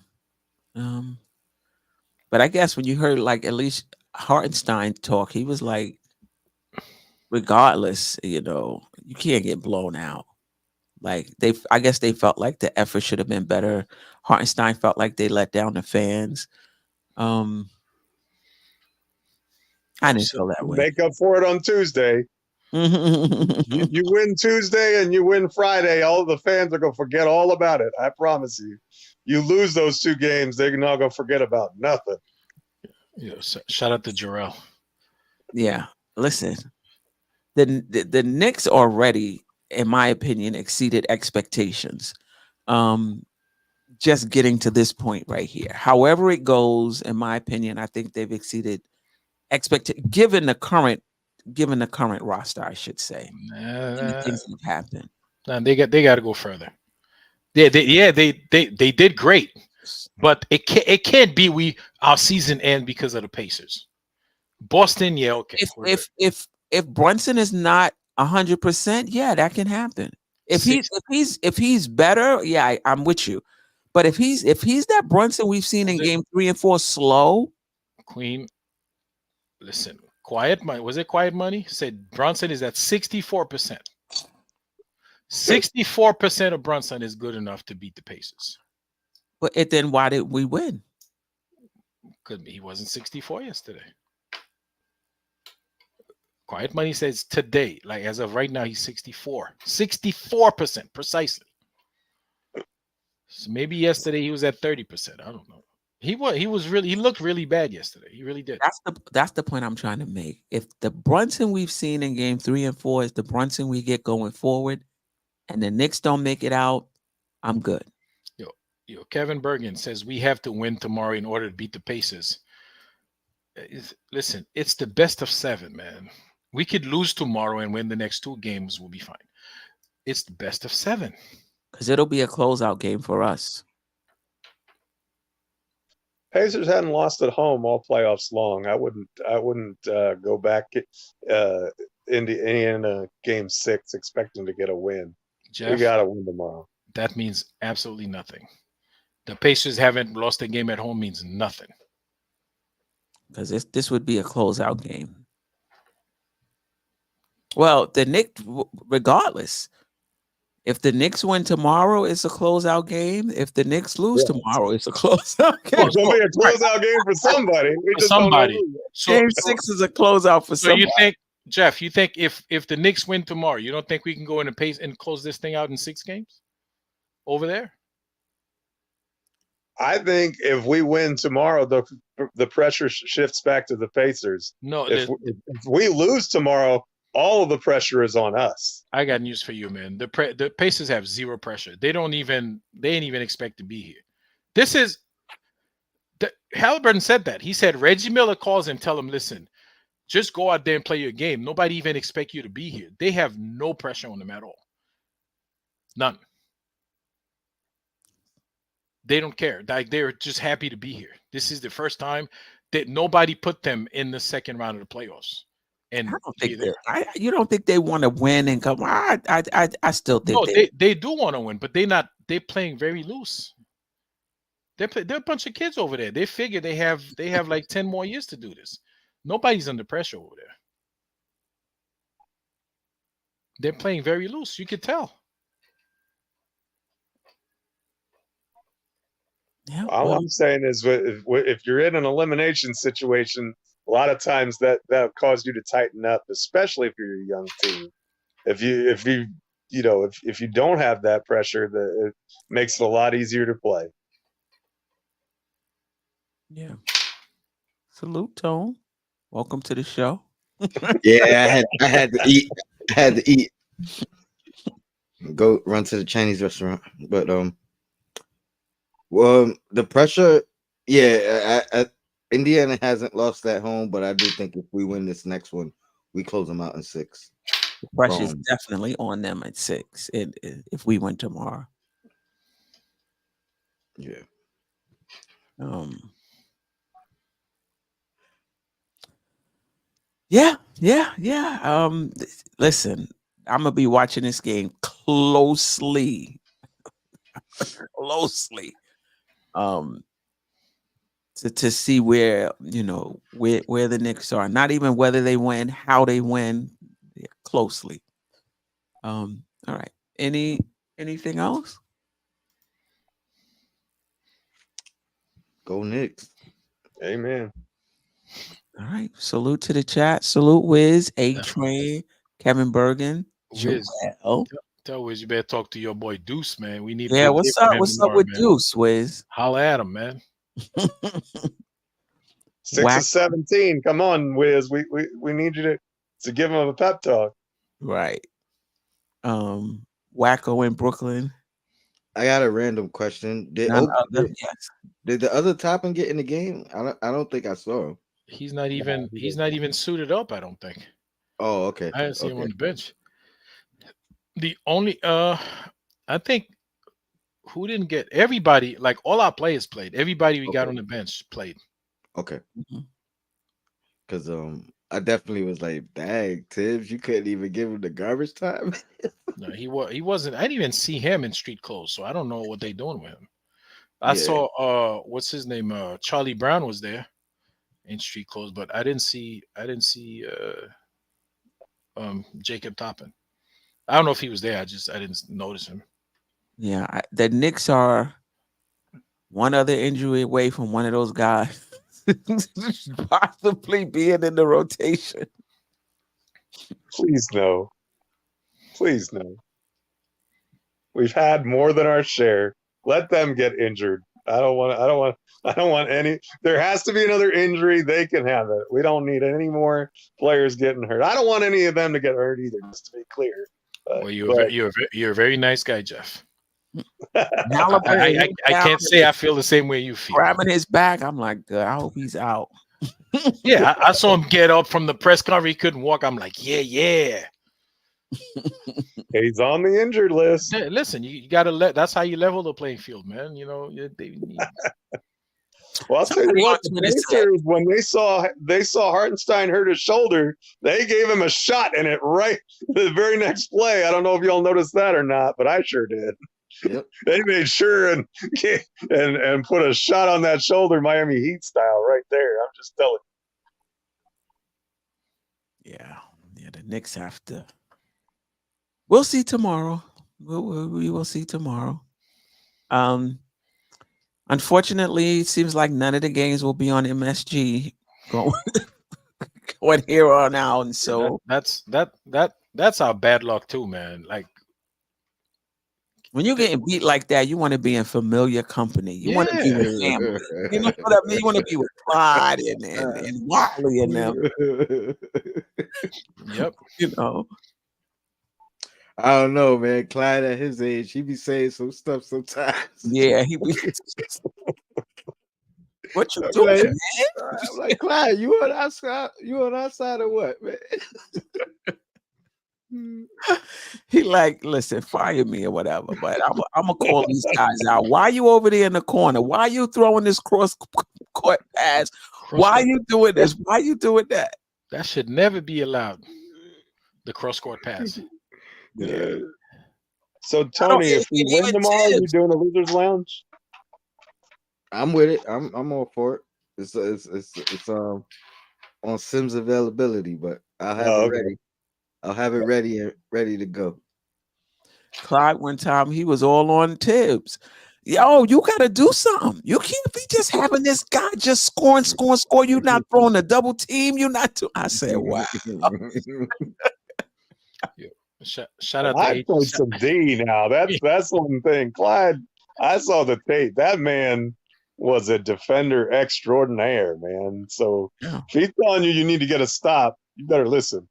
But I guess when you heard like at least Hartenstein talk, he was like, regardless, you can't get blown out. Like I guess they felt like the effort should have been better. Hartenstein felt like they let down the fans. I didn't So feel that way. Make up for it on Tuesday. You win Tuesday and you win Friday. All of the fans are gonna forget all about it. I promise you. You lose those 2 games, they're not gonna forget about nothing. yeah, shout out to Jarrell. Yeah, listen, the Knicks already, in my opinion, exceeded expectations. Just getting to this point right here. However it goes, in my opinion, I think they've exceeded given the current roster, I should say, and the things that have happened. They got to go further. They did great, but it can't be our season end because of the Pacers. Boston, yeah, okay. If Brunson is not 100%, yeah, that can happen. If he's better, yeah, I'm with you. But if he's that Brunson we've seen in game 3 and 4 slow, Queen, listen, Quiet Money, was it Quiet Money? Said Brunson is at 64%. 64% of Brunson is good enough to beat the Pacers. But then why did we win? Could be he wasn't 64 yesterday. Quiet Money says today, like as of right now, he's 64. 64% precisely. So maybe yesterday he was at 30%. I don't know. He looked really bad yesterday. He really did. That's the point I'm trying to make. If the Brunson we've seen in game 3 and 4 is the Brunson we get going forward, and the Knicks don't make it out, I'm good. Yo, Kevin Bergen says we have to win tomorrow in order to beat the Pacers. Listen, it's the best of 7, man. We could lose tomorrow and win the next 2 games. We'll be fine. It's the best of 7. Because it'll be a closeout game for us. Pacers hadn't lost at home all playoffs long. I wouldn't go back into Indiana game 6 expecting to get a win. Jeff, we got to win tomorrow. That means absolutely nothing. The Pacers haven't lost a game at home means nothing. Because this would be a closeout game. Well, the Knicks, regardless, if the Knicks win tomorrow, it's a closeout game. If the Knicks lose tomorrow, it's a closeout game. It's going to be a closeout game for somebody. Game 6 is a closeout for somebody. You think, Jeff, if the Knicks win tomorrow, you don't think we can go in a pace and close this thing out in 6 games over there? I think if we win tomorrow, the pressure shifts back to the Pacers. No, if we lose tomorrow, all of the pressure is on us. I got news for you, man. The Pacers have zero pressure. They ain't even expect to be here. This is Halliburton said that. He said Reggie Miller calls and tell him, listen, just go out there and play your game. Nobody even expect you to be here. They have no pressure on them at all. None. They don't care. Like they're just happy to be here. This is the first time that nobody put them in the second round of the playoffs. And you don't think they want to win and come? I still think they do want to win, but they're playing very loose. They're a bunch of kids over there. They figure they have like 10 more years to do this. Nobody's under pressure over there. They're playing very loose. You could tell. Yeah, all I'm saying is, if you're in an elimination situation, a lot of times that cause you to tighten up, especially if you're a young team. If you don't have that pressure, it makes it a lot easier to play. Yeah. Salute, Tone. Welcome to the show. Yeah, I had to eat. I had to eat. Go run to the Chinese restaurant, but well, the pressure, yeah. Indiana hasn't lost at home, but I do think if we win this next one, we close them out in 6. The pressure is definitely on them at 6. If we win tomorrow, yeah. Yeah, yeah. Listen, I'm gonna be watching this game closely, closely. Um, to see where where the Knicks are. Not even whether they win, how they win. Yeah, closely. All right. Anything else? Go Knicks. Amen. All right. Salute to the chat. Salute Wiz, A Yeah. Train, Kevin Bergen, Wiz, Joel. tell Wiz you better talk to your boy Deuce, man. We need Yeah, to hear what's from up? him What's up more, with man. Deuce, Wiz? Holla at him, man. 6 of Whack. 17. Come on, Wiz. We need you to give him a pep talk. Right. Wacko in Brooklyn. I got a random question. None other. Yes. Did the other Toppin get in the game? I don't think I saw him. He's not he even didn't. suited up, I don't think. Oh, okay. I didn't see him on Okay. the bench. The only I think who didn't get everybody, like all our players played. Everybody we got Okay. on the bench played. Okay. Mhm. Because I definitely was like, dang, Tibbs, you couldn't even give him the garbage time. No, he wasn't. I didn't even see him in street clothes, so I don't know what they doing with him. I Yeah. saw what's his name? Charlie Brown was there in street clothes, but I didn't see Jacob Toppin. I don't know if he was there. I didn't notice him. Yeah, the Knicks are one other injury away from one of those guys possibly being in the rotation. Please no. Please no. We've had more than our share. Let them get injured. I don't want any. There has to be another injury. They can have it. We don't need any more players getting hurt. I don't want any of them to get hurt either, just to be clear. Well, you're a very nice guy, Jeff. Halliburton I can't say I feel the same way you feel. grabbing his back. I'm like, good. I hope he's out. Yeah, I saw him get up from the press conference. He couldn't walk. I'm like, yeah. He's on the injured list. Yeah, listen, you got to that's how you level the playing field, man. You know, Well, I'll tell you Somebody what, on the Twitter said- Pacers, when they saw Hartenstein hurt his shoulder, they gave him a shot in it right the very next play. I don't know if y'all noticed that or not, but I sure did. Yep. They made sure and put a shot on that shoulder, Miami Heat style, right there. I'm just telling Yeah, the Knicks have to. We'll see tomorrow. We will see tomorrow. Unfortunately, it seems like none of the games will be on MSG going here on out, and so that's our bad luck too, man. Like when you're getting beat like that, you want to be in familiar company. You want to be with family. You know what I mean? You want to be with Clyde and Wally and them. Yep. You know. I don't know, man. Clyde at his age, he be saying some stuff sometimes. Yeah, he be. What you I'm doing, like, man? I'm like, Clyde, you on our side? You on our side or what, man? He like, listen, fire me or whatever, but I'm gonna call these guys out. Why you over there in the corner? Why you throwing this cross court pass? Why you doing this? Why you doing that? That should never be allowed. The cross court pass. Yeah. So Tony, if we win tomorrow, you doing a losers lounge? I'm with it. I'm all for it. It's on Sims availability, but I'll have it ready. I'll have it ready and ready to go. Clyde, one time he was all on Tibbs. Yo, you gotta do something. You can't be just having this guy just score. You not throwing a double team. You not. I said, wow. Shout out to I played some D now. That's one thing. Clyde, I saw the tape. That man was a defender extraordinaire, man. So if he's telling you need to get a stop, you better listen.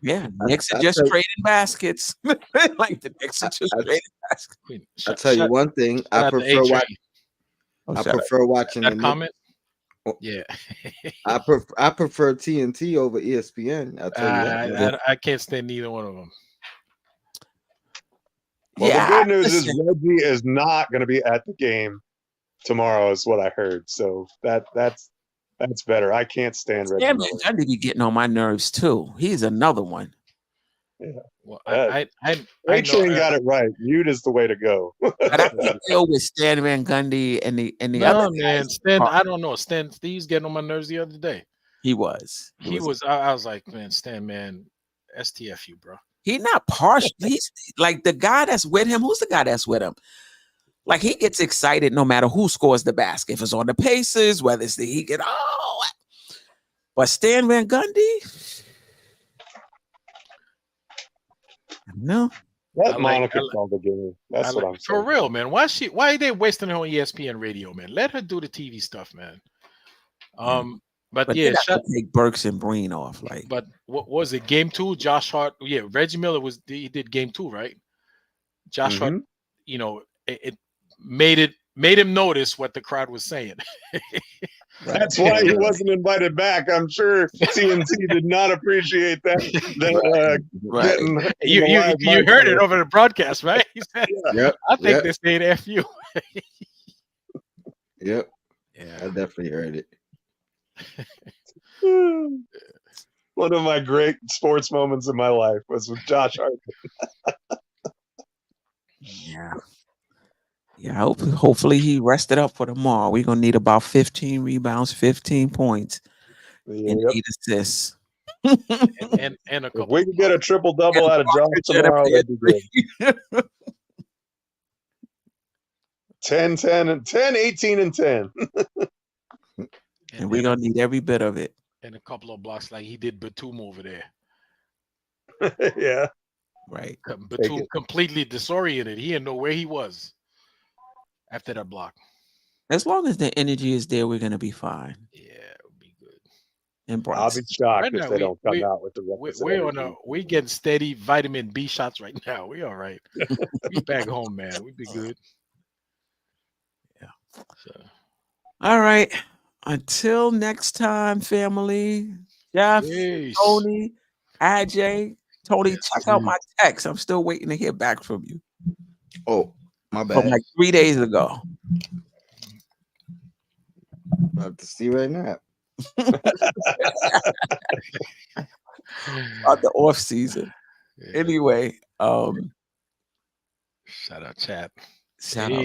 Yeah, Knicks are just trading baskets. Like the Knicks are just trading baskets. I'll tell you one thing. I prefer watching that comment. Yeah, I prefer TNT over ESPN. I'll tell you that. I can't stand neither one of them. Well, the good news is Reggie is not going to be at the game tomorrow, is what I heard. So that's That's better. I can't stand Reggie Stan Miller. Van Gundy be getting on my nerves too. He's another one. Yeah. Well, Uh, I A-Train know. got it right. Mute is the way to go. But I can deal with Stan Van Gundy and the No, other man, guys. Stan. I don't know. Stan, he's getting on my nerves the other day. He was. I was like, man, Stan, man, STFU, bro. He not partial. He's like the guy that's with him. Who's the guy that's with him? Like he gets excited no matter who scores the basket. If it's on the Pacers, whether it's he get But Stan Van Gundy, no. Let Monica call the game. That's what I'm for saying. real, man. Why are they wasting her on ESPN radio, man? Let her do the TV stuff, man. But yeah, take Burks and Breen off. Like, but what was it? Game 2, Josh Hart. Yeah, Reggie Miller he did game 2, right? Josh Hart, you know, it made him notice what the crowd was saying. That's why he wasn't invited back. I'm sure TNT did not appreciate that. You heard it over the broadcast, right? He said, Yep. I think this ain't FU. Yep. Yeah, I definitely heard it. One of my great sports moments in my life was with Josh Hart. Yeah, hopefully he rested up for tomorrow. We're gonna need about 15 rebounds, 15 points, and 8 assists. and a couple. If we can get a triple-double out of Josh tomorrow, that'd be good. 10, 10, and 10, 18, and 10. And we're gonna need every bit of it. And a couple of blocks like he did Batum over there. Yeah. Right. Batum completely disoriented. He didn't know where he was after that block. As long as the energy is there, we're gonna be fine. Yeah, it'll be good. And I'll be shocked if they don't come out with the requisite. We're getting steady vitamin B shots right now. We all right. We back home, man. We be good. Yeah. So. All right. Until next time, family. Jeff, Tony, Ajay, Tony, check out my text. I'm still waiting to hear back from you. Oh, my bad. From like 3 days ago. About to see right now. About the off season. Yeah. Anyway, shout out chat. Shout out.